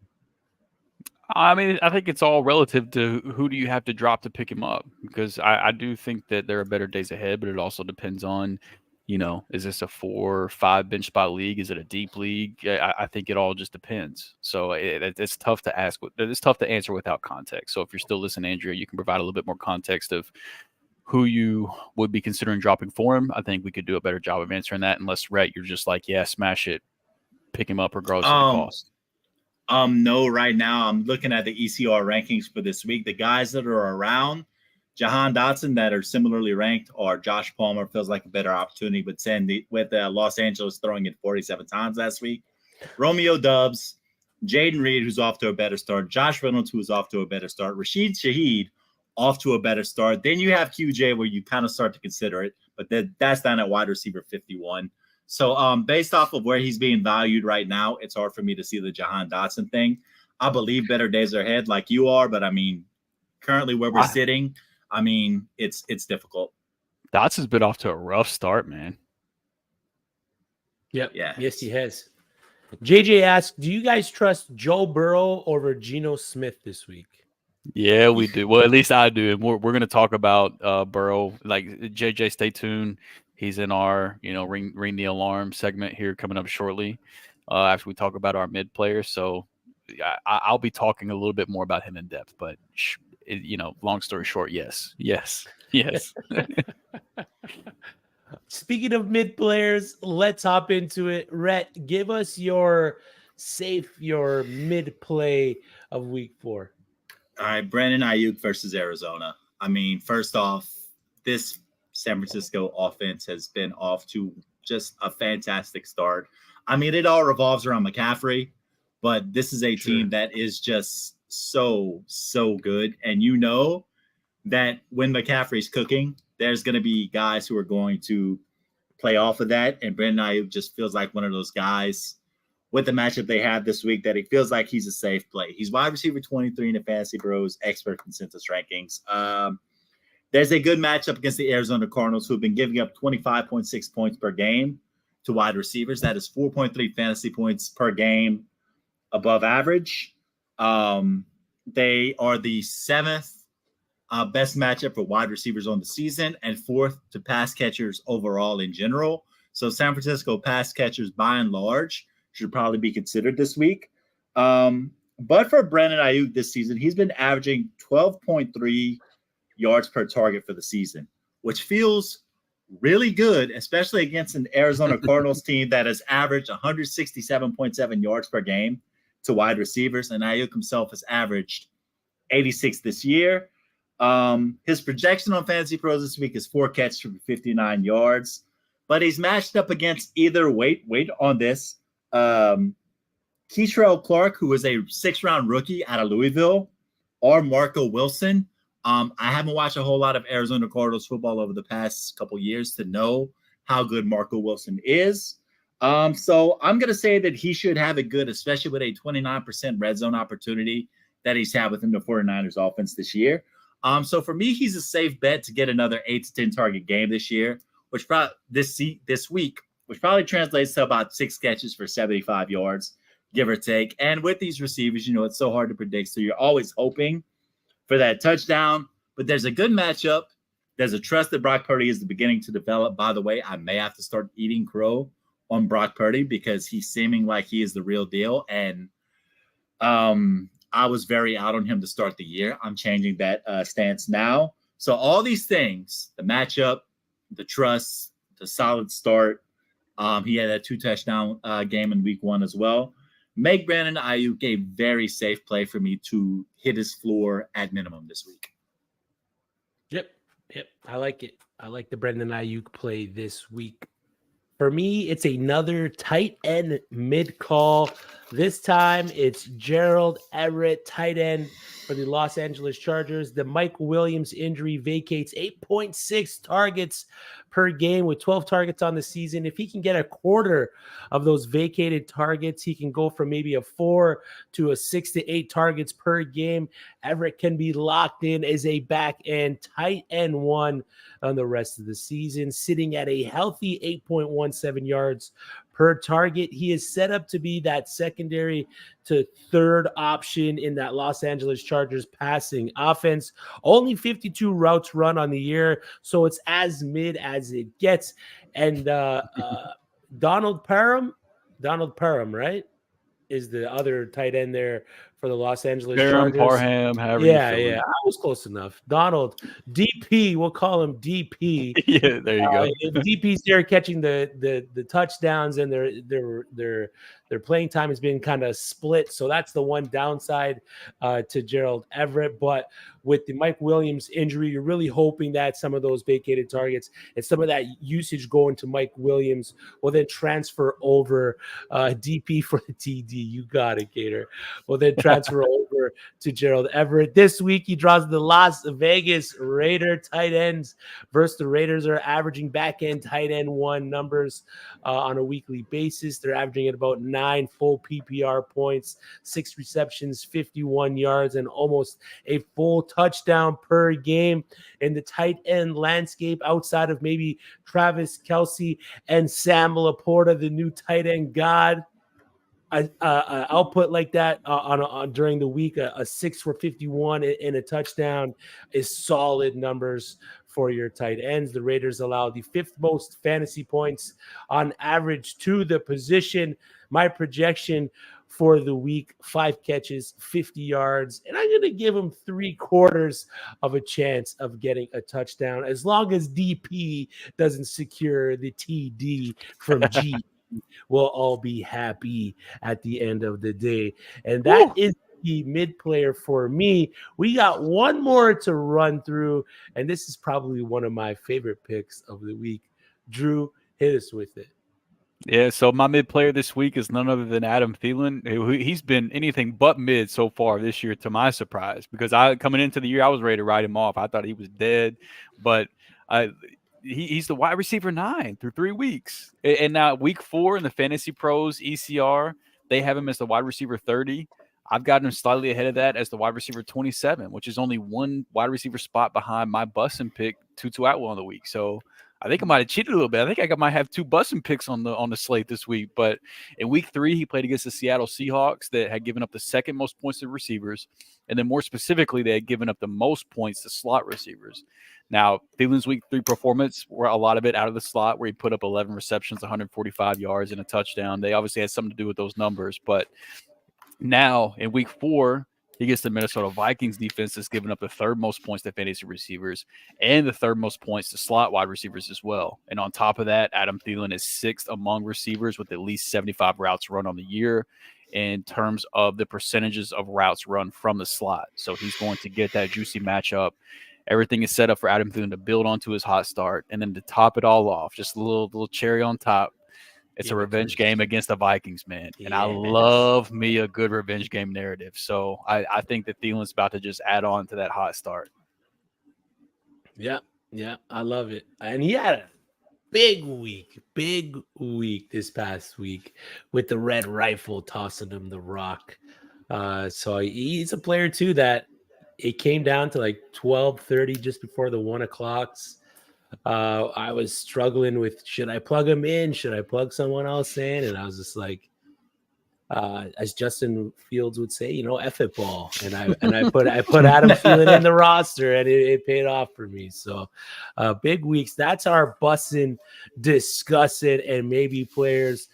I mean, I think it's all relative to who do you have to drop to pick him up, because I do think that there are better days ahead, but it also depends on, is this a 4 or 5 bench spot league? Is it a deep league? I think it all just depends. So it's tough to ask. It's tough to answer without context. So if you're still listening, Andrea, you can provide a little bit more context of who you would be considering dropping for him. I think we could do a better job of answering that, unless, Rhett, you're just like, yeah, smash it, pick him up regardless of the cost. No, right now I'm looking at the ECR rankings for this week. The guys that are around Jahan Dotson that are similarly ranked are Josh Palmer, feels like a better opportunity, but with Los Angeles throwing it 47 times last week. Romeo Doubs, Jaden Reed, who's off to a better start. Josh Reynolds, who's off to a better start. Rashid Shaheed, off to a better start. Then you have QJ, where you kind of start to consider it, but that's down at wide receiver 51. So based off of where he's being valued right now, it's hard for me to see the Jahan Dotson thing. I believe better days are ahead like you are, but I mean, currently where we're sitting, I mean, it's difficult. Dotson's been off to a rough start, man. Yep. Yeah. Yes, he has. JJ asks, do you guys trust Joe Burrow over Geno Smith this week? Yeah, we do. Well, at least I do. And we're going to talk about Burrow. Like, JJ, stay tuned. He's in our, ring the alarm segment here coming up shortly after we talk about our mid players. So I'll be talking a little bit more about him in depth. But, long story short, yes. Speaking of mid players, let's hop into it. Rhett, give us your mid play of week 4. All right, Brandon Ayuk versus Arizona. I mean, first off, this San Francisco offense has been off to just a fantastic start. I mean, it all revolves around McCaffrey, but this is a team that is just so good. And that when McCaffrey's cooking, there's going to be guys who are going to play off of that. And Brandon Ayuk just feels like one of those guys with the matchup they have this week that he feels like he's a safe play. He's wide receiver 23 in the Fantasy Bros expert consensus rankings. There's a good matchup against the Arizona Cardinals, who've been giving up 25.6 points per game to wide receivers. That is 4.3 fantasy points per game above average. They are the 7th best matchup for wide receivers on the season and 4th to pass catchers overall in general. So San Francisco pass catchers, by and large, should probably be considered this week. But for Brandon Ayuk this season, he's been averaging 12.3 yards per target for the season, which feels really good, especially against an Arizona Cardinals team that has averaged 167.7 yards per game to wide receivers. And Ayuk himself has averaged 86 this year. His projection on Fantasy Pros this week is 4 catches for 59 yards, but he's matched up against either wait on this, Keitrell Clark, who is a 6th-round rookie out of Louisville, or Marco Wilson. I haven't watched a whole lot of Arizona Cardinals football over the past couple years to know how good Marco Wilson is. So I'm going to say that he should have it good, especially with a 29% red zone opportunity that he's had within the 49ers offense this year. So for me, he's a safe bet to get another 8 to 10 target game this year, which probably this week, which probably translates to about 6 catches for 75 yards, give or take. And with these receivers, it's so hard to predict. So you're always hoping for that touchdown, but there's a good matchup. There's a trust that Brock Purdy is beginning to develop. By the way, I may have to start eating crow on Brock Purdy because he's seeming like he is the real deal. And I was very out on him to start the year. I'm changing that stance now. So all these things, the matchup, the trust, the solid start. He had that 2-touchdown game in week 1 as well. Make Brandon Ayuk a very safe play for me to hit his floor at minimum this week. Yep. I like it. I like the Brandon Ayuk play this week. For me, it's another tight end mid call. This time it's Gerald Everett, tight end for the Los Angeles Chargers. The Mike Williams injury vacates 8.6 targets per game with 12 targets on the season. If he can get a quarter of those vacated targets, he can go from maybe a 4 to a 6 to 8 targets per game. Everett can be locked in as a back end tight end 1 on the rest of the season, sitting at a healthy 8.17 yards per target. He is set up to be that secondary to third option in that Los Angeles Chargers passing offense. Only 52 routes run on the year, so it's as mid as it gets. And Donald Parham, right, is the other tight end there for the Los Angeles Chargers. Parham, however yeah, I was close enough. Donald DP, we'll call him DP. Yeah, there you go. DP's there catching the touchdowns, and their playing time has been kind of split. So that's the one downside to Gerald Everett. But with the Mike Williams injury, you're really hoping that some of those vacated targets and some of that usage going to Mike Williams will then transfer over DP for the TD. You got it, Gator. Will then transfer over to Gerald Everett. This week, he draws the Las Vegas Raider tight ends versus the Raiders are averaging back end tight end 1 numbers on a weekly basis. They're averaging at about 9 full PPR points, 6 receptions, 51 yards, and almost a full touchdown per game. In the tight end landscape, outside of maybe Travis Kelce and Sam Laporta, the new tight end god, output like that on during the week, a 6 for 51 and a touchdown is solid numbers for your tight ends. The Raiders allow the 5th most fantasy points on average to the position. My projection for the week, 5 catches, 50 yards, and I'm going to give him 3/4 of a chance of getting a touchdown as long as DP doesn't secure the TD from G. We'll all be happy at the end of the day. And that is the mid player for me. We got one more to run through, and this is probably one of my favorite picks of the week. Drew, hit us with it. Yeah, so my mid player this week is none other than Adam Thielen. He's been anything but mid so far this year, to my surprise, because coming into the year, I was ready to write him off. I thought he was dead, but he's the wide receiver 9 through 3 weeks. And now week 4 in the Fantasy Pros ECR, they have him as the wide receiver 30. I've got him slightly ahead of that as the wide receiver 27, which is only one wide receiver spot behind my Bussin pick, Tutu Atwell on the week. So I think I might have cheated a little bit. I think I might have 2 Bussin picks on the slate this week. But in week 3, he played against the Seattle Seahawks that had given up the second most points to receivers. And then more specifically, they had given up the most points to slot receivers. Now, Thielen's week 3 performance were a lot of it out of the slot, where he put up 11 receptions, 145 yards, and a touchdown. They obviously had something to do with those numbers. But now in week 4, he gets the Minnesota Vikings defense that's given up the 3rd most points to fantasy receivers and the 3rd most points to slot wide receivers as well. And on top of that, Adam Thielen is 6th among receivers with at least 75 routes run on the year in terms of the percentages of routes run from the slot. So he's going to get that juicy matchup. Everything is set up for Adam Thielen to build onto his hot start. And then to top it all off, just a little cherry on top, it's a revenge game against the Vikings, man. And I love me a good revenge game narrative. So I think that Thielen's about to just add on to that hot start. Yeah, I love it. And he had a big week this past week with the red rifle tossing him the rock. So he's a player too that it came down to like 12:30 just before the 1 o'clocks. I was struggling with, should I plug him in? Should I plug someone else in? And I was just like, as Justin Fields would say, F it ball. And I put Adam Thielen in the roster, and it paid off for me. So big weeks. That's our Bussin, Disgussin, and maybe players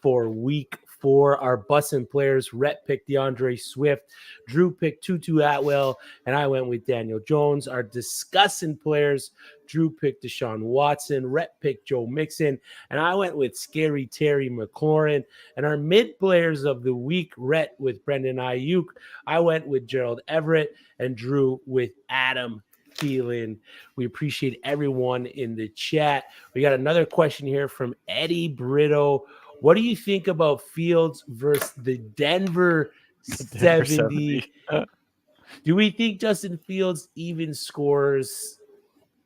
for week 4. Our Bussin players: Rhett picked DeAndre Swift, Drew picked Tutu Atwell, and I went with Daniel Jones. Our Disgussin players: Drew picked Deshaun Watson, Rhett picked Joe Mixon, and I went with Scary Terry McLaurin. And our mid players of the week: Rhett with Brendan Ayuk, I went with Gerald Everett, and Drew with Adam Thielen. We appreciate everyone in the chat. We got another question here from Eddie Brito. What do you think about Fields versus the Denver 70? Do we think Justin Fields even scores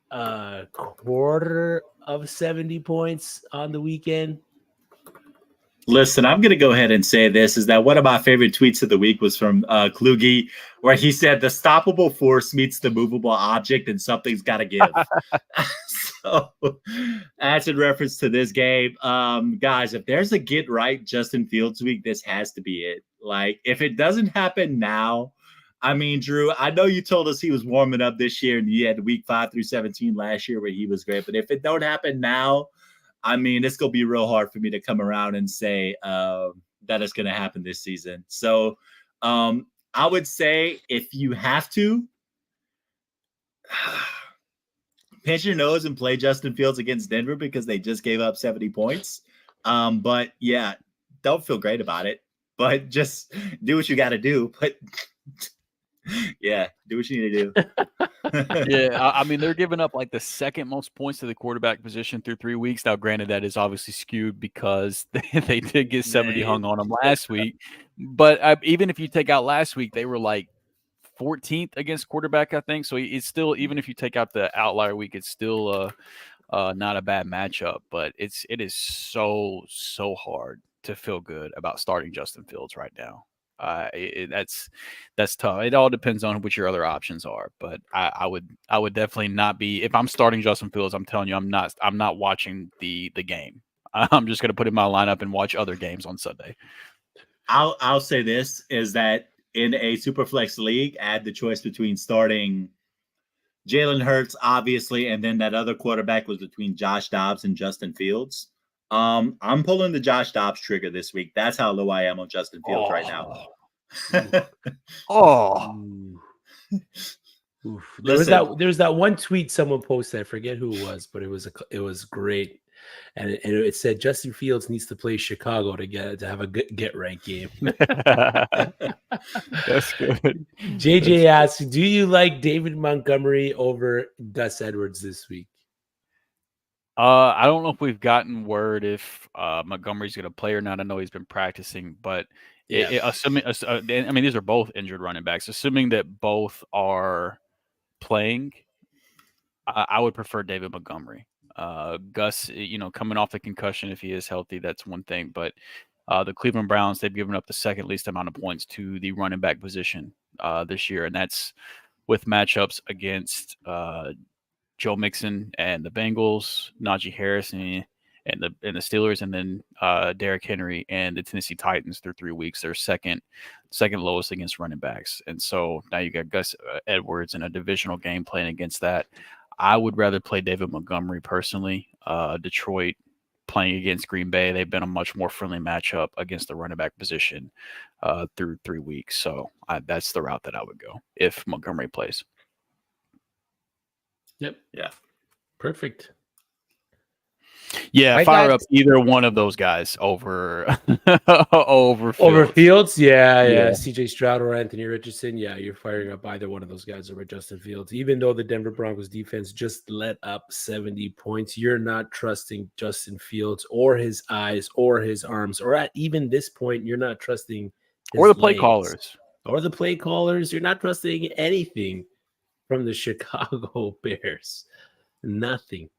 a quarter of 70 points on the weekend? Listen, I'm going to go ahead and say this, is that one of my favorite tweets of the week was from Kluge, where he said, the stoppable force meets the movable object and something's got to give. So that's in reference to this game. Guys, if there's a get right Justin Fields week, this has to be it. Like, if it doesn't happen now, I mean, Drew, I know you told us he was warming up this year and you had week 5 through 17 last year where he was great. But if it don't happen now, I mean, it's going to be real hard for me to come around and say that it's going to happen this season. So I would say, if you have to, pinch your nose and play Justin Fields against Denver because they just gave up 70 points. But yeah, don't feel great about it, but just do what you got to do. But yeah, do what you need to do. Yeah, I mean, they're giving up like the 2nd most points to the quarterback position through 3 weeks. Now, granted, that is obviously skewed because they did get 70 hung on them last week. But even if you take out last week, they were like 14th against quarterback, I think. So it's still, even if you take out the outlier week, it's still not a bad matchup. But it is so hard to feel good about starting Justin Fields right now. That's tough. It all depends on what your other options are. But I would definitely not be, if I'm starting Justin Fields, I'm telling you, I'm not watching the game. I'm just gonna put in my lineup and watch other games on Sunday. I'll say this, is that in a Superflex league, I had the choice between starting Jalen Hurts, obviously, and then that other quarterback was between Josh Dobbs and Justin Fields. I'm pulling the Josh Dobbs trigger this week. That's how low I am on Justin Fields right now. There's that one tweet someone posted. I forget who it was, but it was great. And it said Justin Fields needs to play Chicago to have a good get right game. That's good. JJ asks, do you like David Montgomery over Gus Edwards this week? I don't know if we've gotten word if Montgomery's going to play or not. I know he's been practicing, but assuming, I mean, these are both injured running backs. Assuming that both are playing, I would prefer David Montgomery. Gus, coming off the concussion, if he is healthy, that's one thing. But The Cleveland Browns, they've given up the second least amount of points to the running back position this year, and that's with matchups against Joe Mixon and the Bengals, Najee Harris and the Steelers, and then Derrick Henry and the Tennessee Titans through 3 weeks. They're second lowest against running backs, and so now you got Gus Edwards in a divisional game playing against that. I would rather play David Montgomery personally. Detroit playing against Green Bay, they've been a much more friendly matchup against the running back position through 3 weeks. So that's the route that I would go if Montgomery plays. Yep. Yeah. Perfect. Yeah, Right, fire guys? up either one of those guys over Over Fields. Fields, yeah. Yeah. CJ Stroud or Anthony Richardson, yeah, you're firing up either one of those guys over Justin Fields. Even though the Denver Broncos defense just let up 70 points, you're not trusting Justin Fields or his eyes or his arms, or at even this point, you're not trusting his Or the play legs. callers. Or the play callers. You're not trusting anything from the Chicago Bears. Nothing.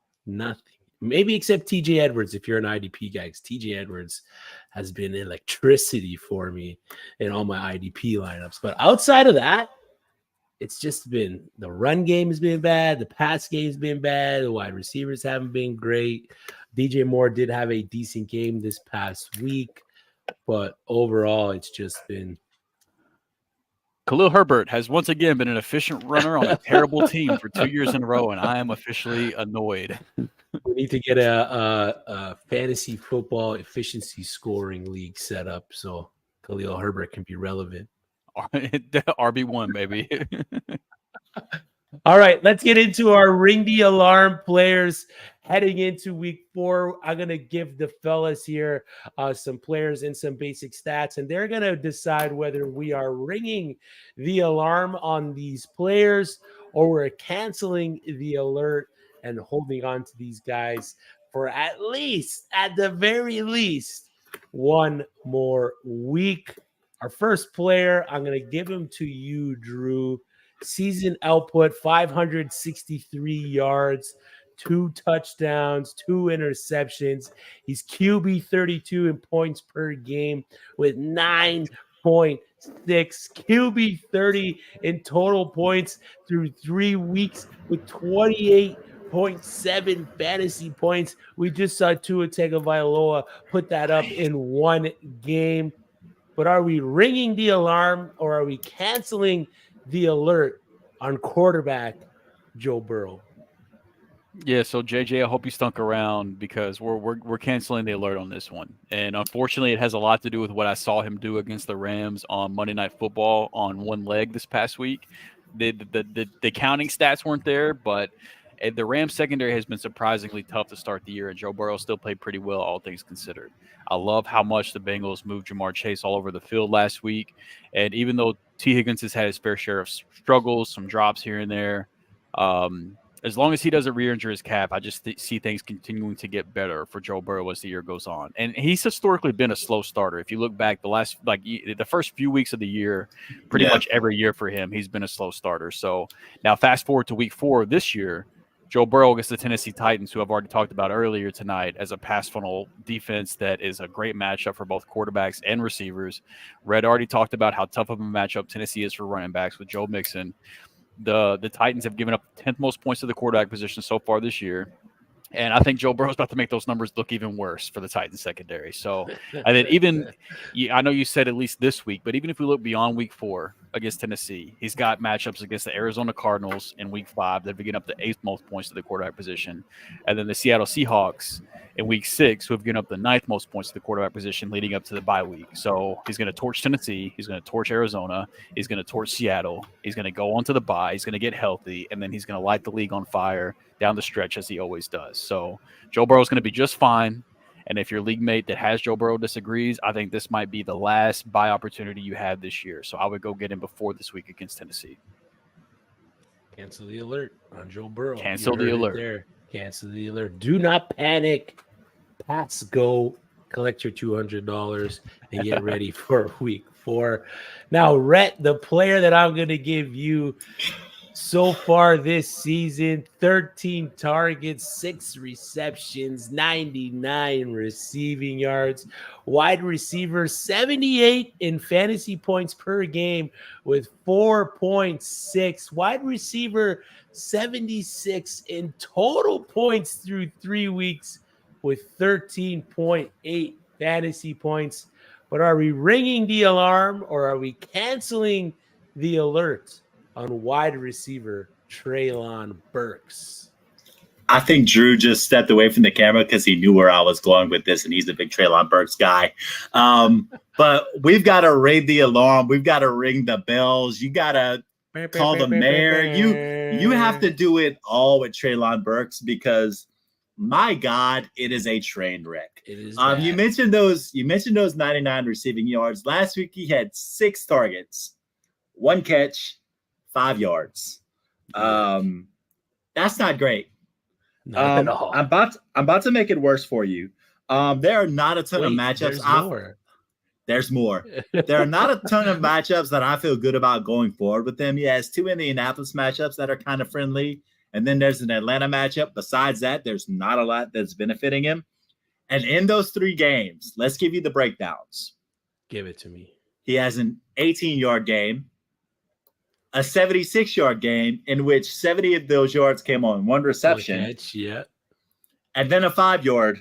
Maybe except TJ Edwards if you're an IDP guy, because TJ Edwards has been electricity for me in all my IDP lineups. But outside of that, it's just been the run game has been bad, the pass game has been bad, the wide receivers haven't been great. DJ Moore did have a decent game this past week, but overall, it's just been. Khalil Herbert has once again been an efficient runner on a terrible team for 2 years in a row, and I am officially annoyed. We need to get a fantasy football efficiency scoring league set up so Khalil Herbert can be relevant. RB1, baby. All right, let's get into our ring the alarm players heading into week 4. I'm going to give the fellas here some players and some basic stats, and they're going to decide whether we are ringing the alarm on these players or we're canceling the alert and holding on to these guys for at the very least, one more week. Our first player, I'm going to give him to you, Drew. Season output, 563 yards, 2 touchdowns, 2 interceptions. He's QB 32 in points per game with 9.6, QB 30 in total points through 3 weeks with 28.7 fantasy points. We just saw Tua Tagovailoa put that up in 1 game. But are we ringing the alarm or are we canceling the alert on quarterback Joe Burrow? Yeah, so JJ, I hope you stunk around because we're canceling the alert on this one. And unfortunately, it has a lot to do with what I saw him do against the Rams on Monday Night Football on one leg this past week. The counting stats weren't there, but the Rams secondary has been surprisingly tough to start the year, and Joe Burrow still played pretty well, all things considered. I love how much the Bengals moved Jamar Chase all over the field last week. And even though T. Higgins has had his fair share of struggles, some drops here and there, as long as he doesn't re-injure his cap, I just see things continuing to get better for Joe Burrow as the year goes on. And he's historically been a slow starter. If you look back the first few weeks of the year, pretty much every year for him, he's been a slow starter. So now fast forward to week 4 of this year, Joe Burrow against the Tennessee Titans, who I've already talked about earlier tonight, as a pass funnel defense that is a great matchup for both quarterbacks and receivers. Red already talked about how tough of a matchup Tennessee is for running backs with Joe Mixon. The Titans have given up 10th most points to the quarterback position so far this year. And I think Joe Burrow's about to make those numbers look even worse for the Titans secondary. So, and then I know you said at least this week, but even if we look beyond week 4 against Tennessee, he's got matchups against the Arizona Cardinals in week 5 that have given up the 8th most points to the quarterback position. And then the Seattle Seahawks in week 6, who have given up the 9th most points to the quarterback position leading up to the bye week. So he's going to torch Tennessee. He's going to torch Arizona. He's going to torch Seattle. He's going to go on to the bye. He's going to get healthy. And then he's going to light the league on fire down the stretch as he always does. So Joe Burrow is going to be just fine. And if your league mate that has Joe Burrow disagrees, I think this might be the last buy opportunity you have this year. So I would go get him before this week against Tennessee. Cancel the alert on Joe Burrow. Cancel the alert. There. Cancel the alert. Do not panic. Pats go. Collect your $200 and get ready for week 4. Now, Rhett, the player that I'm going to give you So far this season, 13 targets, 6 receptions, 99 receiving yards. Wide receiver 78 in fantasy points per game with 4.6. Wide receiver 76 in total points through 3 weeks with 13.8 fantasy points. But are we ringing the alarm or are we canceling the alert on wide receiver Treylon Burks? I think Drew just stepped away from the camera because he knew where I was going with this, and he's a big Treylon Burks guy. But we've got to ring the alarm. We've got to ring the bells. You got to call the mayor. You have to do it all with Treylon Burks because, my God, it is a train wreck. It is. You mentioned those 99 receiving yards. Last week he had 6 targets, 1 catch, 5 yards. That's not great. Not at all. I'm about to make it worse for you. There are not a ton of matchups. There's more. There are not a ton of matchups that I feel good about going forward with him. He has 2 Indianapolis matchups that are kind of friendly. And then there's an Atlanta matchup. Besides that, there's not a lot that's benefiting him. And in those 3 games, let's give you the breakdowns. Give it to me. He has an 18-yard game, a 76-yard game in which 70 of those yards came on 1 reception. Catch, yeah. And then a 5-yard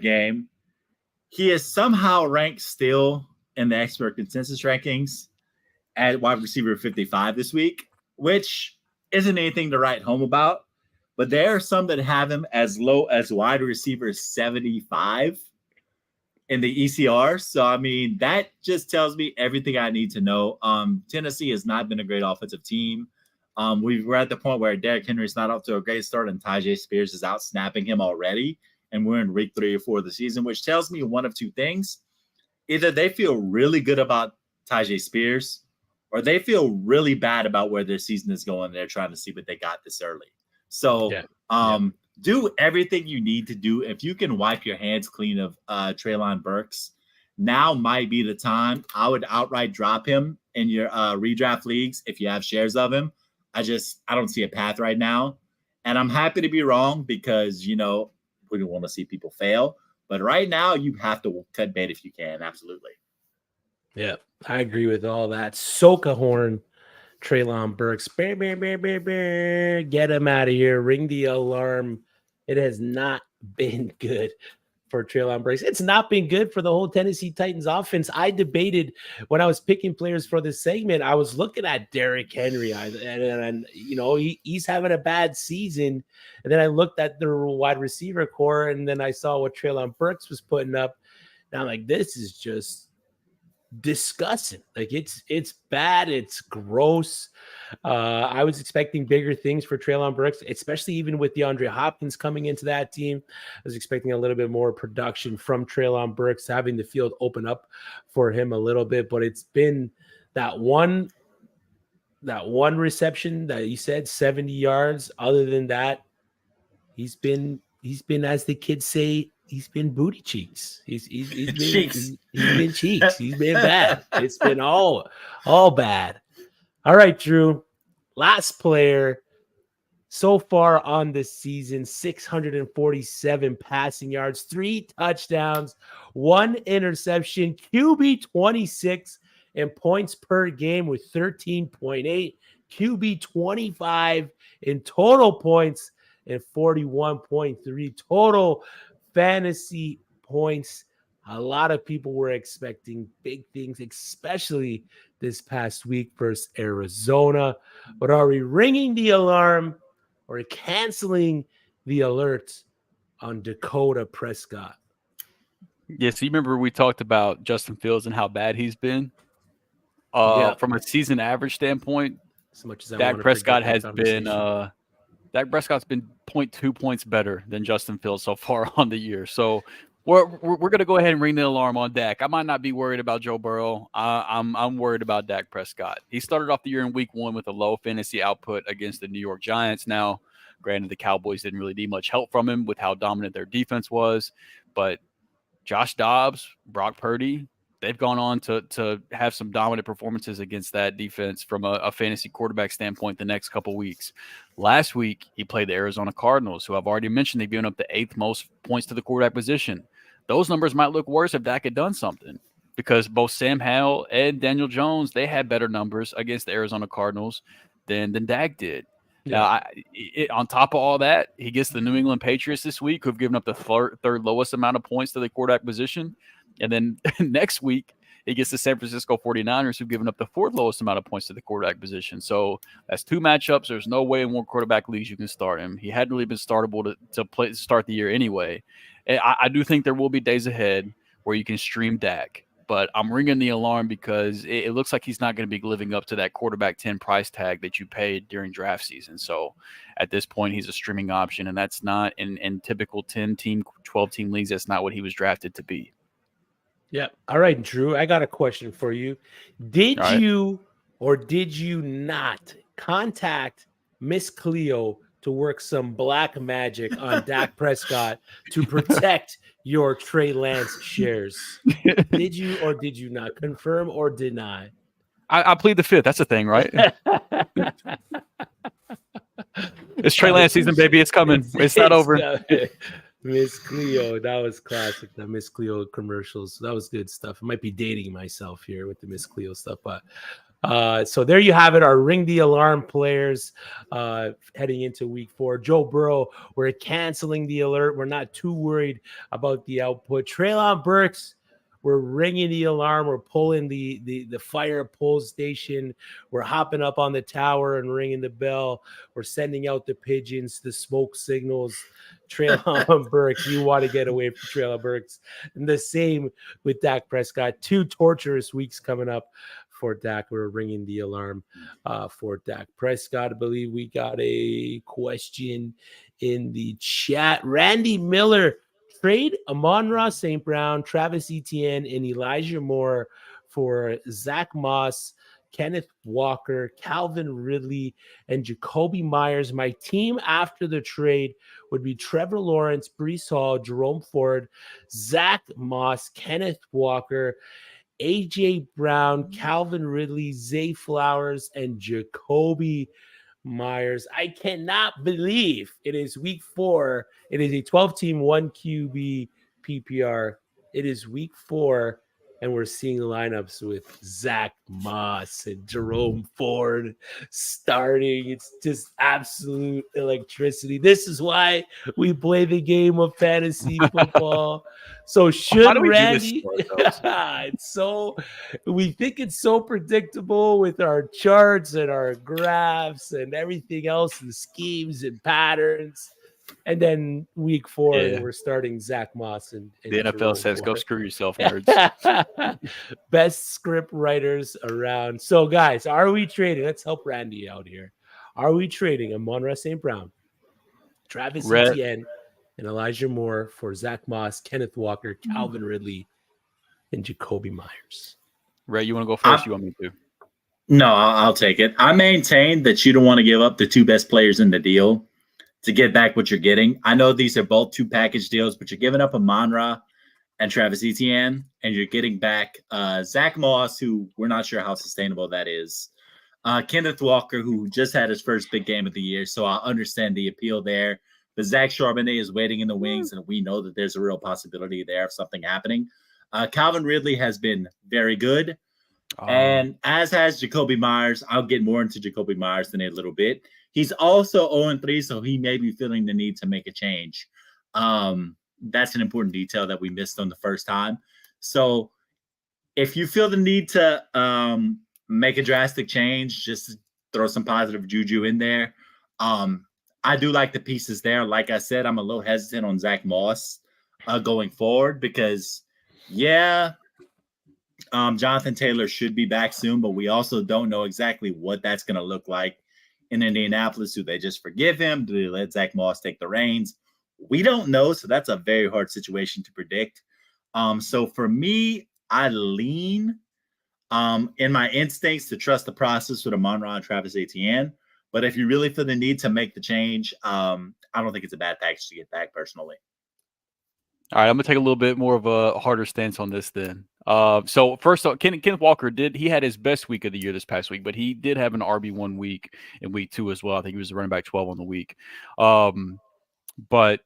game. He is somehow ranked still in the expert consensus rankings at wide receiver 55 this week, which isn't anything to write home about. But there are some that have him as low as wide receiver 75 in the ECR. So, I mean, that just tells me everything I need to know. Tennessee has not been a great offensive team. We're at the point where Derrick Henry's not off to a great start and Tyjae Spears is out snapping him already. And we're in week 3 or 4 of the season, which tells me one of 2 things. Either they feel really good about Tyjae Spears or they feel really bad about where their season is going. They're trying to see what they got this early. So do everything you need to do. If you can wipe your hands clean of Treylon Burks, now might be the time. I would outright drop him in your redraft leagues if you have shares of him. I don't see a path right now. And I'm happy to be wrong because, we don't want to see people fail. But right now, you have to cut bait if you can. Absolutely. Yeah, I agree with all that. Soca horn, Treylon Burks. Bear, bear, bear, bear, bear. Get him out of here. Ring the alarm. It has not been good for Treylon Burks. It's not been good for the whole Tennessee Titans offense. I debated when I was picking players for this segment. I was looking at Derrick Henry, and he's having a bad season. And then I looked at their wide receiver core, and then I saw what Treylon Burks was putting up. And I'm like, this is just disgusting. Like it's bad. It's gross. I was expecting bigger things for Treylon Burks, especially even with DeAndre Hopkins coming into that team. I was expecting a little bit more production from Treylon Burks, having the field open up for him a little bit. But it's been that one reception that you said 70 yards. Other than that, he's been, as the kids say, he's been booty cheeks. He's been cheeks. He's been cheeks. He's been bad. It's been all bad. All right, Drew. Last player so far on this season, 647 passing yards, 3 touchdowns, 1 interception, QB 26 in points per game with 13.8, QB 25 in total points and 41.3 total fantasy points. A lot of people were expecting big things, especially this past week versus Arizona. But are we ringing the alarm or canceling the alert on Dakota Prescott? Yeah, so you remember we talked about Justin Fields and how bad he's been? From a season average standpoint, as much as I Dak Prescott has been Dak Prescott's been 0.2 points better than Justin Fields so far on the year. So we're going to go ahead and ring the alarm on Dak. I might not be worried about Joe Burrow. I'm worried about Dak Prescott. He started off the year in week 1 with a low fantasy output against the New York Giants. Now, granted, the Cowboys didn't really need much help from him with how dominant their defense was. But Josh Dobbs, Brock Purdy, they've gone on to have some dominant performances against that defense from a fantasy quarterback standpoint the next couple weeks. Last week, he played the Arizona Cardinals, who I've already mentioned they've given up the 8th most points to the quarterback position. Those numbers might look worse if Dak had done something, because both Sam Howell and Daniel Jones, they had better numbers against the Arizona Cardinals than Dak did. Yeah. Now, on top of all that, he gets the New England Patriots this week, who've given up the third lowest amount of points to the quarterback position. And then next week, he gets the San Francisco 49ers, who've given up the 4th lowest amount of points to the quarterback position. So that's 2 matchups. There's no way in 1 quarterback leagues you can start him. He hadn't really been startable to start the year anyway. And I do think there will be days ahead where you can stream Dak. But I'm ringing the alarm because it looks like he's not going to be living up to that quarterback 10 price tag that you paid during draft season. So at this point, he's a streaming option, and that's not in typical 10-team, 12-team leagues. That's not what he was drafted to be. Yeah. All right, Drew, I got a question for you. Did you or did you not contact Miss Cleo to work some black magic on Dak Prescott to protect your Trey Lance shares? Did you or did you not? Confirm or deny? I plead the 5th. That's a thing, right? It's Trey Lance season, baby. It's coming. It's not over. Miss Cleo, that was classic. The Miss Cleo commercials. That was good stuff. I might be dating myself here with the Miss Cleo stuff, but so there you have it. Our ring the alarm players heading into week 4. Joe Burrow, we're canceling the alert. We're not too worried about the output. Treylon Burks, we're ringing the alarm. We're pulling the fire pull station. We're hopping up on the tower and ringing the bell. We're sending out the pigeons, the smoke signals. Treylon Burks, you want to get away from Treylon Burks. And the same with Dak Prescott. 2 torturous weeks coming up for Dak. We're ringing the alarm for Dak Prescott. I believe we got a question in the chat. Randy Miller, trade Amon-Ra St. Brown, Travis Etienne, and Elijah Moore for Zach Moss, Kenneth Walker, Calvin Ridley, and Jacoby Myers. My team after the trade would be Trevor Lawrence, Breece Hall, Jerome Ford, Zach Moss, Kenneth Walker, AJ Brown, Calvin Ridley, Zay Flowers, and Jacoby Myers. I cannot believe it is week 4. It is a 12-team, 1 QB PPR. It is week 4, and we're seeing lineups with Zach Moss and Jerome Ford starting. It's just absolute electricity. This is why we play the game of fantasy football. So should Randy, it's so, we think it's so predictable with our charts and our graphs and everything else and schemes and patterns. And then week 4, we're starting Zach Moss and the NFL Jerome says, Ford. "Go screw yourself, nerds." Best script writers around. So, guys, are we trading? Let's help Randy out here. Are we trading Amon-Ra St. Brown, Travis Etienne, and Elijah Moore for Zach Moss, Kenneth Walker, Calvin Ridley, and Jacoby Myers? Rhett, you want to go first? You want me to? No, I'll take it. I maintain that you don't want to give up the 2 best players in the deal to get back what you're getting. I know these are both 2 package deals, but you're giving up Amon-Ra and Travis Etienne, and you're getting back Zach Moss, who we're not sure how sustainable that is. Kenneth Walker, who just had his first big game of the year, so I understand the appeal there. But Zach Charbonnet is waiting in the wings, and we know that there's a real possibility there of something happening. Calvin Ridley has been very good, and as has Jacoby Myers. I'll get more into Jacoby Myers in a little bit. He's also 0-3, so he may be feeling the need to make a change. That's an important detail that we missed on the first time. So if you feel the need to make a drastic change, just throw some positive juju in there. I do like the pieces there. Like I said, I'm a little hesitant on Zach Moss going forward because, Jonathan Taylor should be back soon, but we also don't know exactly what that's going to look like in Indianapolis. Do they just forgive him? Do they let Zach Moss take the reins? We don't know, so that's a very hard situation to predict. So for me, I lean in my instincts to trust the process with Amon-Ra and Travis Etienne. But if you really feel the need to make the change, I don't think it's a bad package to get back personally. All right, I'm gonna take a little bit more of a harder stance on this then. So first off, Kenneth Walker he had his best week of the year this past week, but he did have an RB1 week in week 2 as well. I think he was the running back 12 on the week. But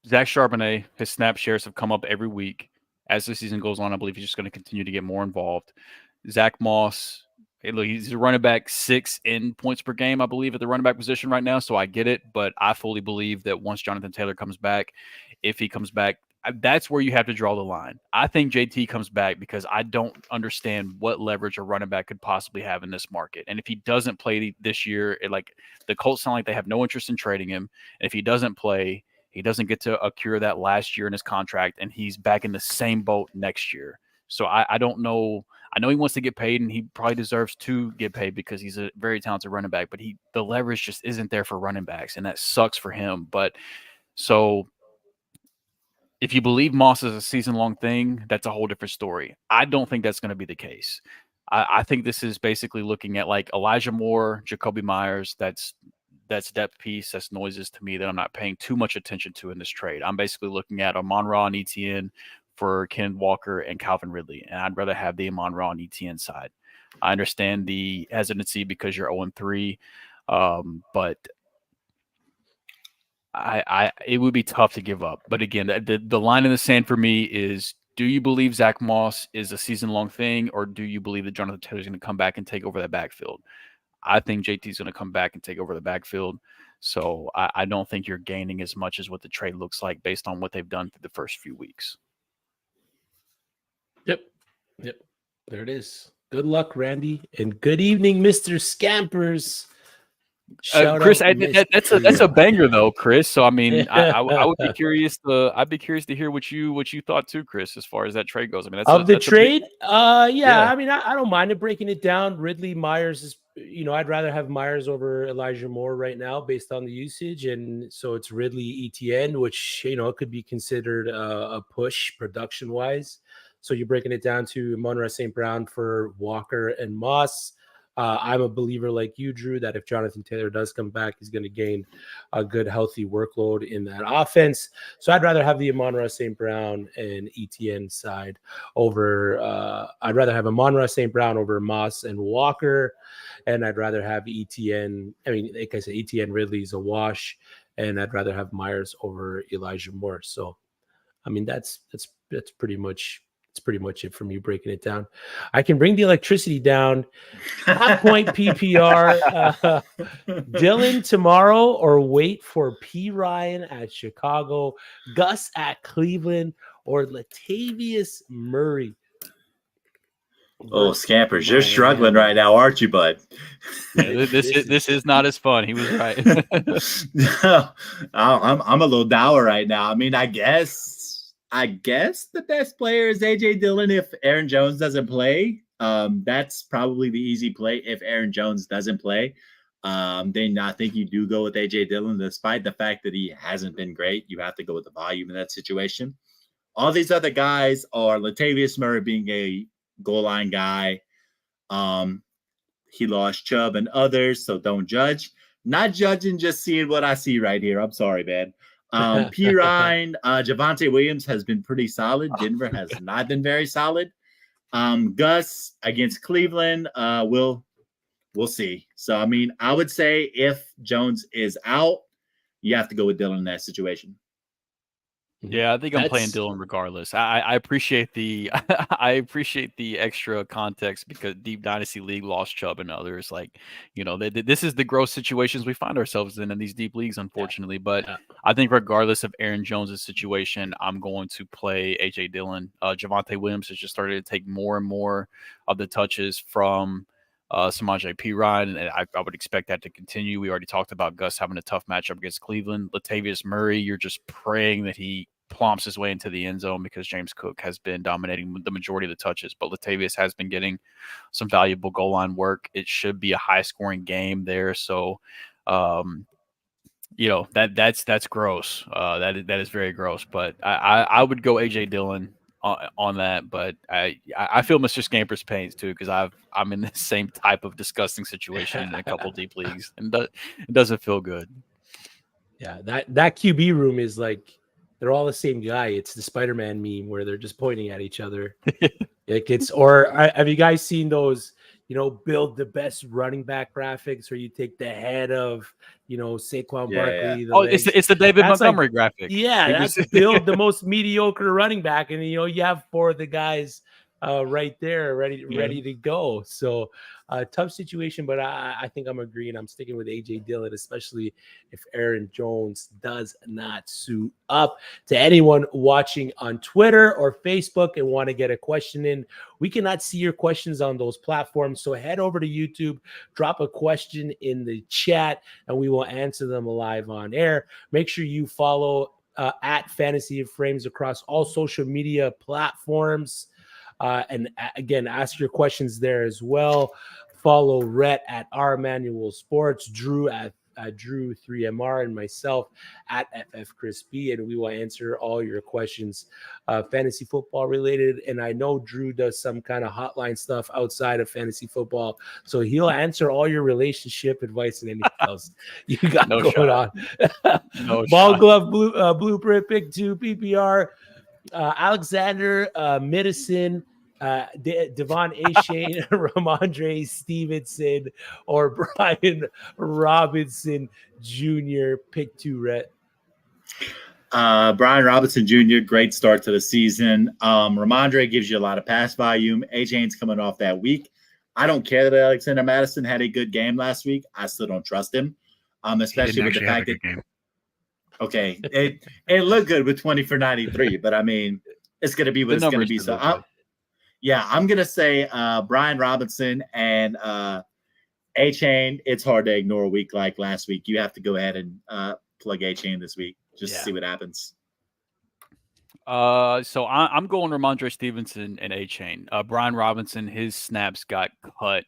Zach Charbonnet, his snap shares have come up every week. As the season goes on, I believe he's just going to continue to get more involved. Zach Moss, he's a running back 6 in points per game, I believe, at the running back position right now. So I get it, but I fully believe that once Jonathan Taylor comes back, if he comes back, that's where you have to draw the line. I think JT comes back because I don't understand what leverage a running back could possibly have in this market. And if he doesn't play this year, the Colts sound like they have no interest in trading him. And if he doesn't play, he doesn't get to accrue that last year in his contract, and he's back in the same boat next year. So I don't know. I know he wants to get paid, and he probably deserves to get paid because he's a very talented running back, but the leverage just isn't there for running backs, and that sucks for him. But so if you believe Moss is a season-long thing, that's a whole different story. I don't think that's going to be the case. I think this is basically looking at like Elijah Moore, Jacoby Myers. That's depth piece. That's noises to me that I'm not paying too much attention to in this trade. I'm basically looking at Amon-Ra and Etienne for Ken Walker and Calvin Ridley, and I'd rather have the Amon-Ra and Etienne side. I understand the hesitancy because you're 0-3, but it would be tough to give up. But again, the line in the sand for me is, do you believe Zach Moss is a season-long thing, or do you believe that Jonathan Taylor is going to come back and take over that backfield? I think JT is going to come back and take over the backfield. So I don't think you're gaining as much as what the trade looks like based on what they've done through the first few weeks. Yep. There it is. Good luck, Randy. And good evening, Mr. Scampers. Chris, that's a banger though, Chris. So I mean, I would be curious to hear what you thought too, Chris, as far as that trade goes. I mean, that's the trade. Yeah. I mean, I don't mind it breaking it down. Ridley, Myers is, I'd rather have Myers over Elijah Moore right now based on the usage, and so it's Ridley, Etienne, which could be considered a push production wise. So you're breaking it down to Amon-Ra St. Brown for Walker and Moss. I'm a believer like you, Drew, that if Jonathan Taylor does come back, he's going to gain a good, healthy workload in that offense. So I'd rather have the Amon-Ra St. Brown and Etienne side over. I'd rather have Amon-Ra St. Brown over Moss and Walker, and I'd rather have Etienne. I mean, like I said, Etienne Ridley is a wash, and I'd rather have Myers over Elijah Moore. So, I mean, that's pretty much. It's pretty much it for me breaking it down. I can bring the electricity down. Half point PPR. Dylan tomorrow, or wait for P. Ryan at Chicago, Gus at Cleveland, or Latavius Murray. Oh, Scampers, you're struggling right now, aren't you, bud? Yeah, this is not as fun. He was right. No, I'm a little dour right now. I mean, I guess the best player is AJ Dillon if Aaron Jones doesn't play. That's probably the easy play. If Aaron Jones doesn't play, then I think you do go with AJ Dillon, despite the fact that he hasn't been great. You have to go with the volume in that situation. All these other guys are Latavius Murray being a goal line guy. He lost Chubb and others, so don't judge. Not judging, just seeing what I see right here. I'm sorry, man. P. Ryan, Javonte Williams has been pretty solid. Denver has not been very solid. Gus against Cleveland, we'll see. So, I mean, I would say if Jones is out, you have to go with Dillon in that situation. Yeah, I think I'm playing Dillon regardless. I appreciate the extra context because Deep Dynasty League lost Chubb and others. Like, this is the gross situations we find ourselves in these deep leagues, unfortunately. But I think regardless of Aaron Jones' situation, I'm going to play AJ Dillon. Javonte Williams has just started to take more and more of the touches from Samaje Perine, and I would expect that to continue. We already talked about Gus having a tough matchup against Cleveland. Latavius Murray, you're just praying that he plumps his way into the end zone because James Cook has been dominating the majority of the touches, but Latavius has been getting some valuable goal line work. It should be a high-scoring game there, so that's gross. That is very gross, but I would go AJ Dillon on that, but I feel Mr. Scamper's pains too because I'm in the same type of disgusting situation in a couple deep leagues, and it doesn't feel good. Yeah, that QB room is like they're all the same guy. It's the Spider-Man meme where they're just pointing at each other. Have you guys seen those, build the best running back graphics where you take the head of, Saquon Barkley, the legs. It's the David That's Montgomery graphic. Yeah, that's build the most mediocre running back. And, you have 4 of the guys right there ready to go. So tough situation, but I think I'm agreeing. I'm sticking with AJ Dillon, especially if Aaron Jones does not suit up. To anyone watching on Twitter or Facebook and want to get a question in, we cannot see your questions on those platforms. So head over to YouTube, drop a question in the chat, and we will answer them live on air. Make sure you follow at Fantasy Frames across all social media platforms. And again, ask your questions there as well. Follow Rhett at R Manual Sports, Drew at Drew 3MR, and myself at FF Chris B, and we will answer all your questions, fantasy football related. And I know Drew does some kind of hotline stuff outside of fantasy football, so he'll answer all your relationship advice and anything else you got going on. Ball glove blueprint pick 2 PPR. Alexander Medicine, Devon Achane, Ramondre Stevenson, or Brian Robinson Jr. Pick 2, Rhett. Brian Robinson Jr., great start to the season. Ramondre gives you a lot of pass volume. Achane's coming off that week. I don't care that Alexander Madison had a good game last week. I still don't trust him, especially with the fact that – okay, it looked good with 20 for 93, but I mean, it's going to be what it's going to be. So, I'm going to say Brian Robinson and Achane. It's hard to ignore a week like last week. You have to go ahead and plug Achane this week just to see what happens. So I'm going Ramondre Stevenson and Achane. Brian Robinson, his snaps got cut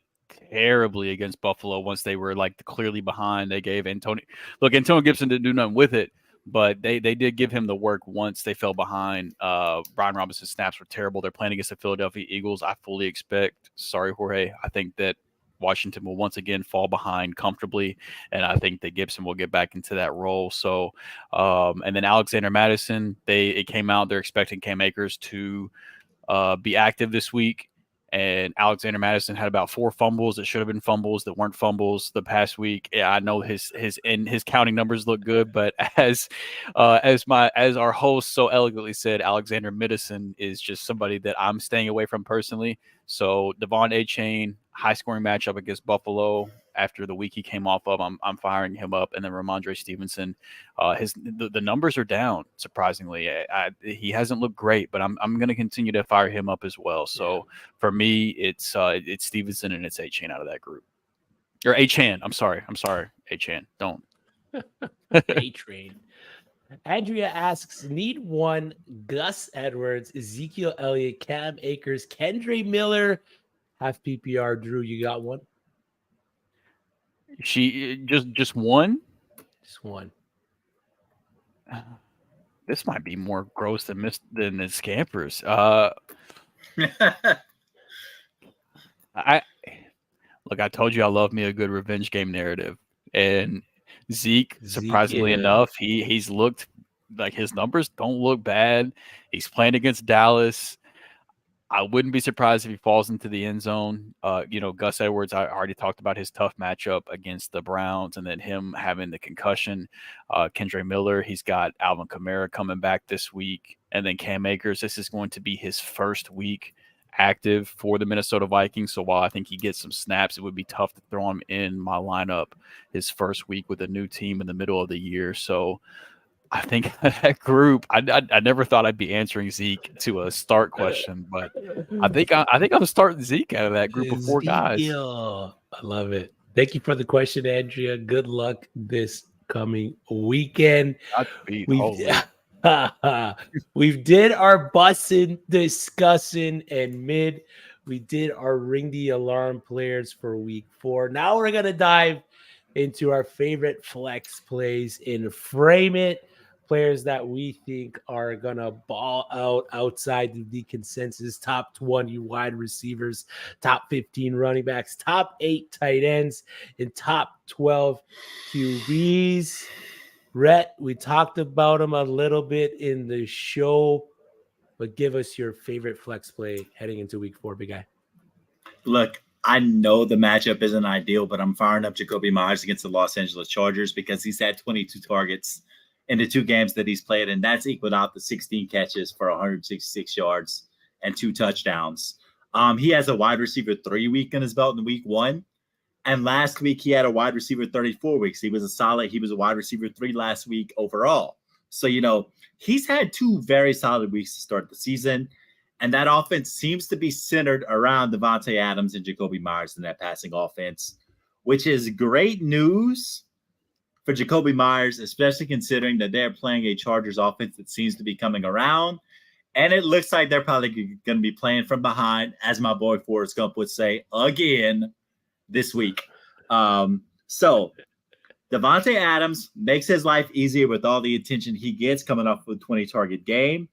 terribly against Buffalo once they were clearly behind. They gave Antonio Gibson didn't do nothing with it, but they did give him the work once they fell behind. Brian Robinson's snaps were terrible. They're playing against the Philadelphia Eagles. I fully expect, sorry, Jorge, I think that Washington will once again fall behind comfortably, and I think that Gibson will get back into that role. So, and then Alexander Madison, it came out, they're expecting Cam Akers to be active this week. And Alexander Madison had about 4 fumbles that should have been fumbles that weren't fumbles the past week. Yeah, I know his counting numbers look good, but as our host so elegantly said, Alexander Madison is just somebody that I'm staying away from personally. So Devon Achane, high scoring matchup against Buffalo after the week he came off of, I'm firing him up. And then Ramondre Stevenson, the numbers are down surprisingly. He hasn't looked great, but I'm going to continue to fire him up as well. So for me, it's Stevenson and it's Achane out of that group, or Achane. I'm sorry, Achane. Don't A-Train. Andrea asks, need one Gus Edwards, Ezekiel Elliott, Cam Akers, Kendre Miller, half PPR. Drew, you got one? She just one? Just one. This might be more gross than the Scampers. I told you I love me a good revenge game narrative, and Zeke surprisingly enough, he's looked like his numbers don't look bad. He's playing against Dallas. I wouldn't be surprised if he falls into the end zone. Gus Edwards, I already talked about his tough matchup against the Browns and then him having the concussion. Kendre Miller, he's got Alvin Kamara coming back this week. And then Cam Akers, this is going to be his first week active for the Minnesota Vikings. So while I think he gets some snaps, it would be tough to throw him in my lineup his first week with a new team in the middle of the year. So I think that group, I never thought I'd be answering Zeke to a start question, but I think I'm starting Zeke out of that group of 4 guys. I love it. Thank you for the question, Andrea. Good luck this coming weekend. We've did our Bussin, Disgussin, and mid. We did our ring the alarm players for week 4. Now we're gonna dive into our favorite flex plays in Frame It. Players that we think are going to ball out outside the consensus, top 20 wide receivers, top 15 running backs, top 8 tight ends, and top 12 QBs. Rhett, we talked about him a little bit in the show, but give us your favorite flex play heading into week 4, big guy. Look, I know the matchup isn't ideal, but I'm firing up Jacoby Myers against the Los Angeles Chargers because he's had 22 targets in the 2 games that he's played, and that's equaled out to 16 catches for 166 yards and 2 touchdowns. He has a wide receiver 3 week in his belt in week 1. And last week, he had a wide receiver 34 weeks. He was a wide receiver 3 last week overall. So, he's had 2 very solid weeks to start the season. And that offense seems to be centered around Davante Adams and Jacoby Myers in that passing offense, which is great news for Jacoby Myers, especially considering that they're playing a Chargers offense that seems to be coming around. And it looks like they're probably going to be playing from behind, as my boy Forrest Gump would say, again this week. So Davante Adams makes his life easier with all the attention he gets coming off of a 20-target game.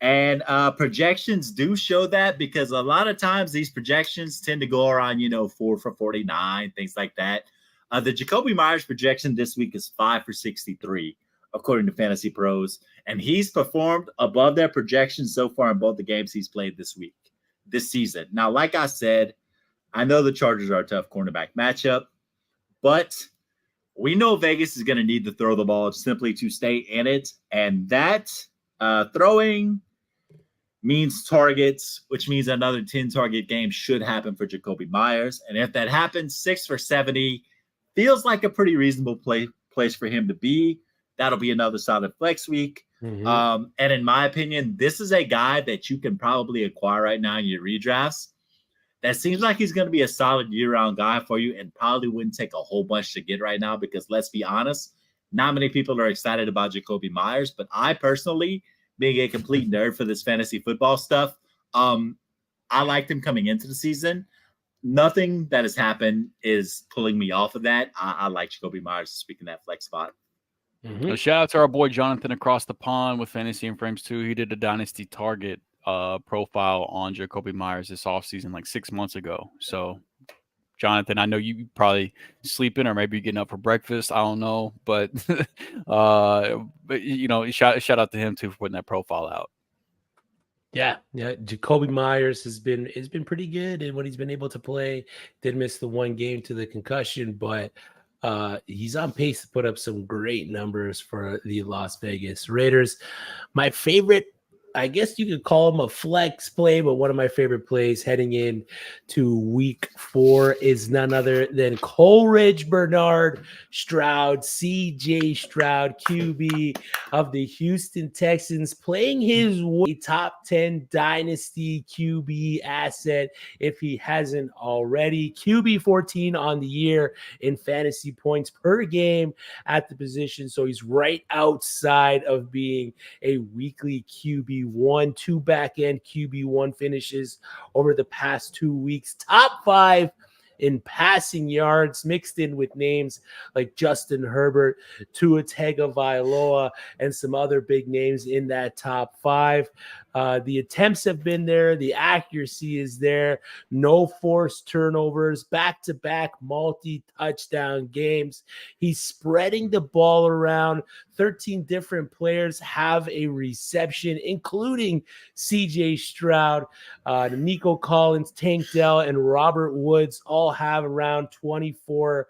And projections do show that, because a lot of times these projections tend to go around, 4 for 49, things like that. The Jacoby Myers projection this week is 5 for 63, according to Fantasy Pros. And he's performed above their projections so far in both the games he's played this season. Now, like I said, I know the Chargers are a tough cornerback matchup, but we know Vegas is going to need to throw the ball simply to stay in it. And that throwing means targets, which means another 10-target game should happen for Jacoby Myers. And if that happens, 6 for 70 feels like a pretty reasonable place for him to be. That'll be another solid flex week. Mm-hmm. And in my opinion, this is a guy that you can probably acquire right now in your redrafts. That seems like he's going to be a solid year-round guy for you, and probably wouldn't take a whole bunch to get right now, because let's be honest, not many people are excited about Jacoby Myers. But I personally, being a complete nerd for this fantasy football stuff, I liked him coming into the season. Nothing that has happened is pulling me off of that. I like Jacoby Myers speaking that flex spot. Mm-hmm. So shout out to our boy Jonathan across the pond with Fantasy and Frames too. He did a Dynasty Target profile on Jacoby Myers this offseason like 6 months ago. So Jonathan, I know you probably sleeping or maybe getting up for breakfast. I don't know, but shout out to him too for putting that profile out. Yeah. Jacoby Myers has been pretty good, and when he's been able to play, did miss the 1 game to the concussion, but he's on pace to put up some great numbers for the Las Vegas Raiders. My favorite, I guess you could call him a flex play, but one of my favorite plays heading in to week 4 is none other than Coleridge Bernard Stroud, CJ Stroud, QB of the Houston Texans, playing his top 10 dynasty QB asset if he hasn't already. QB 14 on the year in fantasy points per game at the position, so he's right outside of being a weekly QB1, 2 back-end QB1 finishes over the past 2 weeks. Top 5 in passing yards, mixed in with names like Justin Herbert, Tua Tagovailoa, and some other big names in that top 5. The attempts have been there. The accuracy is there. No forced turnovers, back-to-back multi-touchdown games. He's spreading the ball around. 13 different players have a reception, including CJ Stroud, Nico Collins, Tank Dell, and Robert Woods all have around 24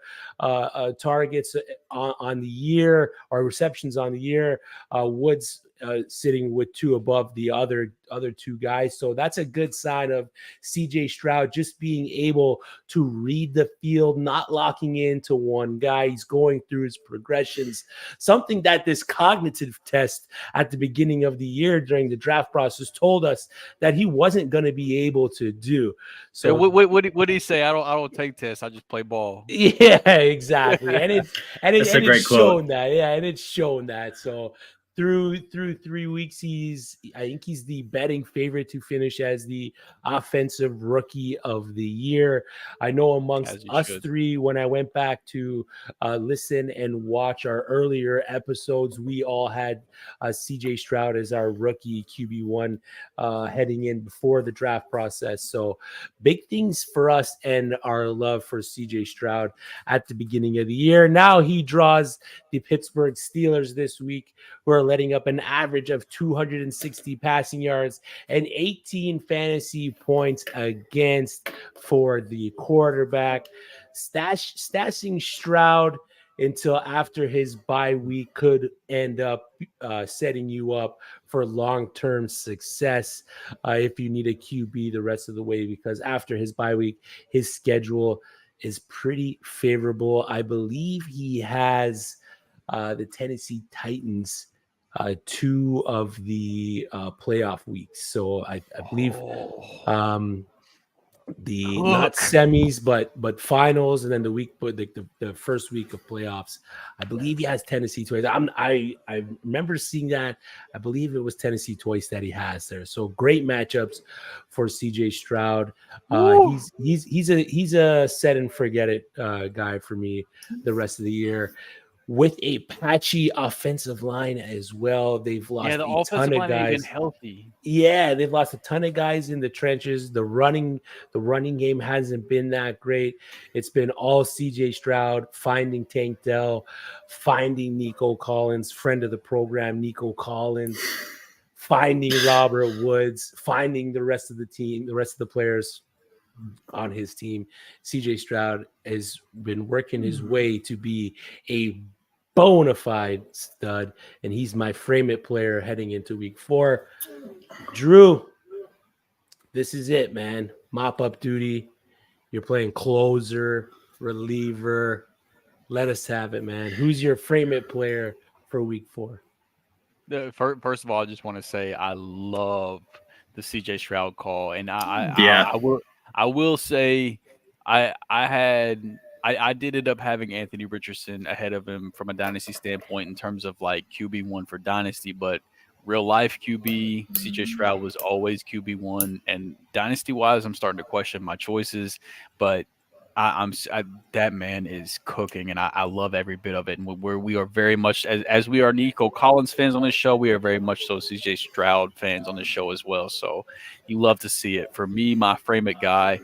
targets on the year, or receptions on the year. Woods sitting with 2 above the other 2 guys. So that's a good sign of CJ Stroud just being able to read the field, not locking into one guy. He's going through his progressions, something that this cognitive test at the beginning of the year during the draft process told us that he wasn't going to be able to do. So what did he say? I don't take tests. I just play ball. Yeah, exactly. And it's shown quote. that. Yeah, and it's shown that. So through 3 weeks, I think he's the betting favorite to finish as the offensive rookie of the year. I know amongst As he us should. three, when I went back to listen and watch our earlier episodes, we all had CJ Stroud as our rookie QB1 heading in before the draft process. So big things for us and our love for CJ Stroud at the beginning of the year. Now he draws the Pittsburgh Steelers this week, who are letting up an average of 260 passing yards and 18 fantasy points against for the quarterback. Stashing Stroud until after his bye week could end up setting you up for long-term success if you need a QB the rest of the way, because after his bye week, his schedule is pretty favorable. I believe he has the Tennessee Titans 2 of the playoff weeks. So I believe the not semis but finals, and then the week, but the first week of playoffs. I believe he has Tennessee twice. I remember seeing that. I believe it was Tennessee twice that he has there. So great matchups for CJ Stroud. He's a set and forget it guy for me the rest of the year. With a patchy offensive line as well. They've lost the a offensive ton of line ain't been guys. healthy. Yeah, they've lost a ton of guys in the trenches. The running game hasn't been that great. It's been all CJ Stroud, finding Tank Dell, finding Nico Collins, friend of the program, Nico Collins, finding Robert Woods, finding the rest of the team, the rest of the players on his team. CJ Stroud has been working his way to be a bona fide stud, and he's my frame it player heading into week 4. Drew, this is it, man. Mop up duty. You're playing closer, reliever. Let us have it, man. Who's your frame it player for week 4? First of all, I just want to say I love the CJ Stroud call, and Yeah. I will say I did end up having Anthony Richardson ahead of him from a dynasty standpoint in terms of like QB1 for dynasty, but real life QB CJ Stroud was always QB1, and dynasty wise, I'm starting to question my choices, but that man is cooking, and I love every bit of it. And we are very much, as we are Nico Collins fans on this show, we are very much so CJ Stroud fans on this show as well. So you love to see it. For me, my frame it guy,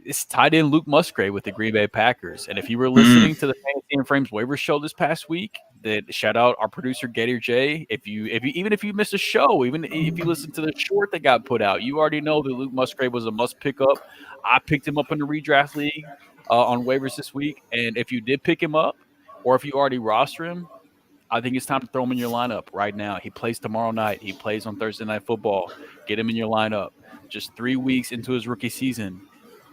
it's tied in Luke Musgrave with the Green Bay Packers. And if you were listening to the Fantasy and Frames waiver show this past week, that shout out our producer Gator J. If you missed a show, even if you listened to the short that got put out, you already know that Luke Musgrave was a must pick up. I picked him up in the redraft league on waivers this week, and if you did pick him up, or if you already roster him, I think it's time to throw him in your lineup right now. He plays tomorrow night. He plays on Thursday Night Football. Get him in your lineup. Just 3 weeks into his rookie season,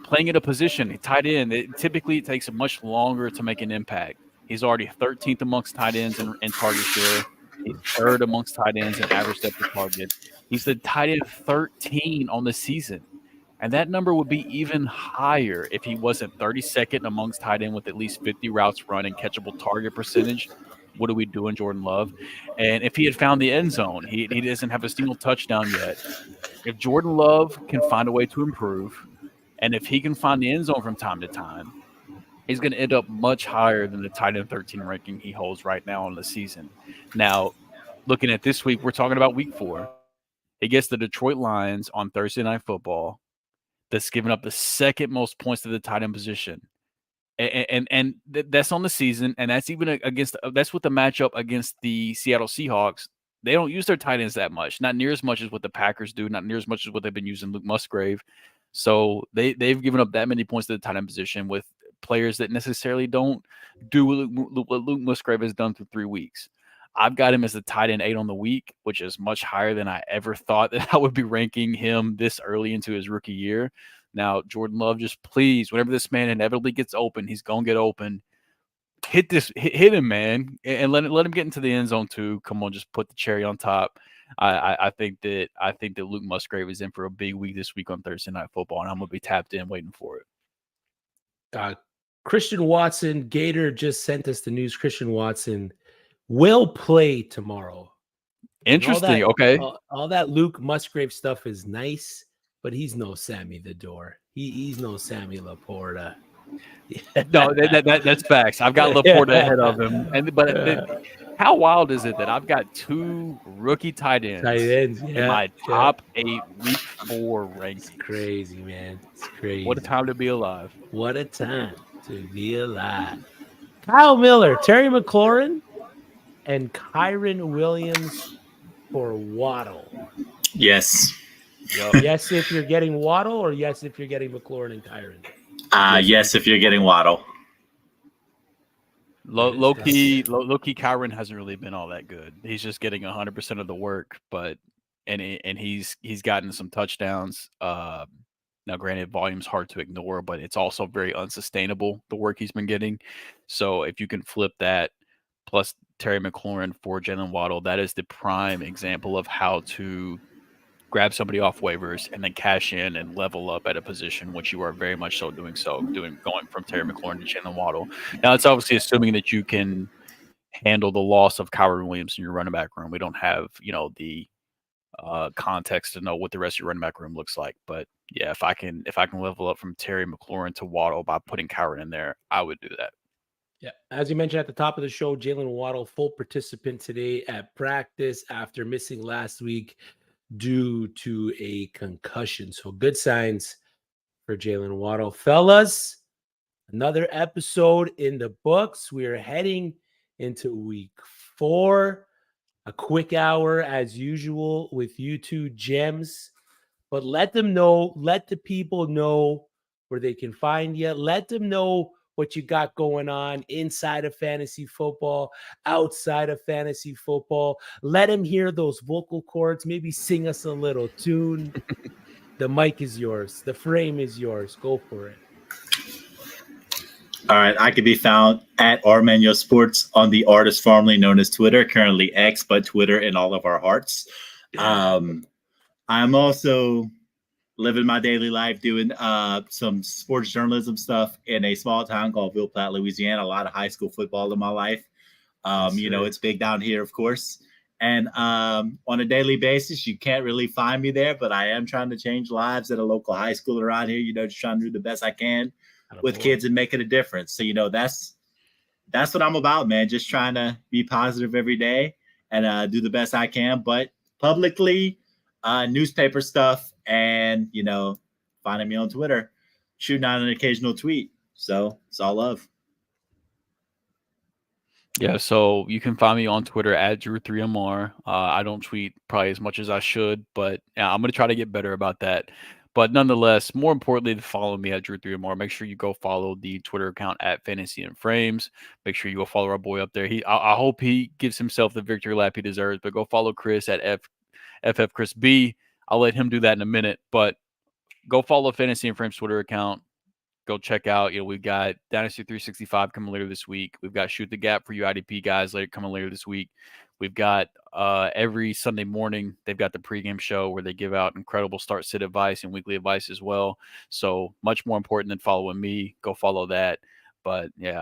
playing at a position, tight end, typically it takes much longer to make an impact. He's already 13th amongst tight ends in target share. He's 3rd amongst tight ends in average depth of target. He's the tight end 13 on the season. And that number would be even higher if he wasn't 32nd amongst tight end with at least 50 routes run and catchable target percentage. What are we doing, Jordan Love? And if he had found the end zone, he doesn't have a single touchdown yet. If Jordan Love can find a way to improve, and if he can find the end zone from time to time, he's going to end up much higher than the tight end 13 ranking he holds right now on the season. Now, looking at this week, we're talking about week 4. He gets the Detroit Lions on Thursday Night Football. That's given up the second most points to the tight end position. And that's on the season, and that's even that's with the matchup against the Seattle Seahawks. They don't use their tight ends that much, not near as much as what the Packers do, not near as much as what they've been using Luke Musgrave. So they've given up that many points to the tight end position with players that necessarily don't do what Luke Musgrave has done through 3 weeks. I've got him as the tight end 8 on the week, which is much higher than I ever thought that I would be ranking him this early into his rookie year. Now, Jordan Love, just please, whenever this man inevitably gets open, he's going to get open. Hit him, man, and let him get into the end zone too. Come on, just put the cherry on top. I think that Luke Musgrave is in for a big week this week on Thursday Night Football, and I'm going to be tapped in waiting for it. Christian Watson, Gator just sent us the news. Christian Watson will play tomorrow Interesting. Okay. All that Luke Musgrave stuff is nice, but he's no Sammy the Door. He's no Sammy Laporta. No, that's facts. I've got Laporta ahead of him, how wild is it that I've got 2 rookie tight ends in my top 8 week 4 rankings? It's crazy, man. It's crazy. What a time to be alive. What a time to be alive. Kyle Miller, Terry McLaurin, and Kyron Williams for Waddle. Yes. Yep. Yes, if you're getting Waddle, or yes, if you're getting McLaurin and Kyron? Yes, if you're getting Waddle. Low key, Kyron hasn't really been all that good. He's just getting 100% of the work, but he's gotten some touchdowns. Now, granted, volume's hard to ignore, but it's also very unsustainable, the work he's been getting. So if you can flip that plus Terry McLaurin for Jalen Waddle, that is the prime example of how to grab somebody off waivers and then cash in and level up at a position, which you are very much so going from Terry McLaurin to Jalen Waddle. Now, it's obviously assuming that you can handle the loss of Kyron Williams in your running back room. We don't have, the context to know what the rest of your running back room looks like. But yeah, if I can level up from Terry McLaurin to Waddle by putting Kyron in there, I would do that. Yeah, as you mentioned at the top of the show, Jalen Waddle, full participant today at practice after missing last week due to a concussion. So good signs for Jalen Waddle. Fellas, another episode in the books. We are heading into week 4. A quick hour as usual with you 2 gems. But let the people know where they can find you. Let them know what you got going on inside of fantasy football, outside of fantasy football. Let them hear those vocal cords. Maybe sing us a little tune. The mic is yours. The frame is yours. Go for it. All right, I can be found at Armando Sports on the artist formerly known as Twitter, currently X, but Twitter in all of our hearts. I'm also living my daily life doing some sports journalism stuff in a small town called Ville Platte, Louisiana. A lot of high school football in my life. It's big down here, of course. And on a daily basis, you can't really find me there, but I am trying to change lives at a local high school around here, just trying to do the best I can with kids and making a difference. So, that's what I'm about, man. Just trying to be positive every day and do the best I can. But publicly, newspaper stuff and, finding me on Twitter, shooting out an occasional tweet. So it's all love. Yeah, so you can find me on Twitter at Drew3MR. I don't tweet probably as much as I should, but I'm going to try to get better about that. But nonetheless, more importantly, to follow me at Drew3MR, make sure you go follow the Twitter account at Fantasy and Frames. Make sure you go follow our boy up there. I hope he gives himself the victory lap he deserves, but go follow Chris at FF Chris B. I'll let him do that in a minute, but go follow Fantasy and Frames Twitter account. Go check out, we've got Dynasty 365 coming later this week. We've got Shoot the Gap for you IDP guys coming later this week. We've got every Sunday morning, they've got the pregame show where they give out incredible start-sit advice and weekly advice as well. So much more important than following me. Go follow that. But yeah,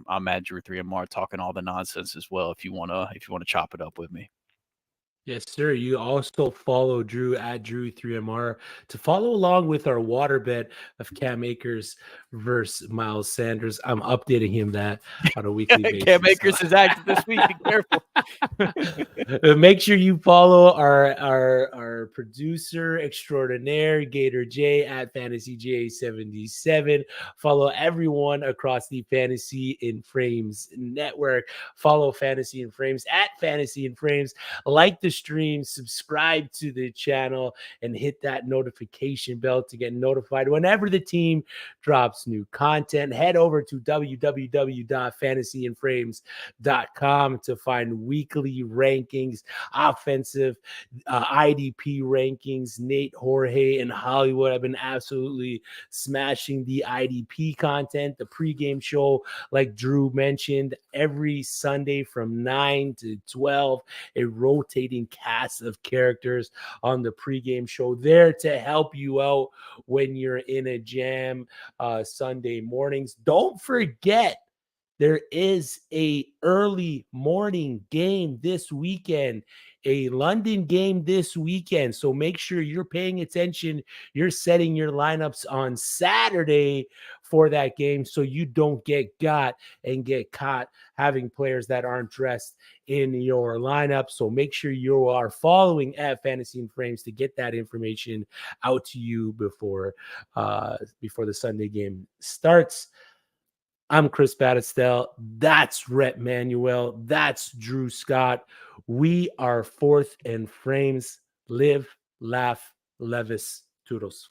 I'm at Drew3MR talking all the nonsense as well if you wanna chop it up with me. Yes, sir. You also follow Drew at Drew3MR to follow along with our water bet of Cam Akers versus Miles Sanders. I'm updating him that on a weekly basis. Cam Akers is active this week. Be careful. Make sure you follow our producer extraordinaire, Gator J at Fantasy J77. Follow everyone across the Fantasy in Frames network. Follow Fantasy in Frames at Fantasy in Frames. Like the stream, subscribe to the channel, and hit that notification bell to get notified whenever the team drops new content. Head over to www.fantasyandframes.com to find weekly rankings, offensive IDP rankings. Nate, Jorge, and Hollywood have been absolutely smashing the IDP content. The pregame show, like Drew mentioned, every Sunday from 9 to 12, a rotating cast of characters on the pregame show there to help you out when you're in a jam Sunday mornings. Don't forget there is a early morning game this weekend, a London game this weekend. So make sure you're paying attention. You're setting your lineups on Saturday for that game so you don't get got and get caught having players that aren't dressed in your lineup. So make sure you are following at Fantasy and Frames to get that information out to you before the Sunday game starts. I'm Chris Battistell. That's Rhett Manuel. That's Drew Scott. We are Fourth and Frames. Live, laugh, Levis, Toodles.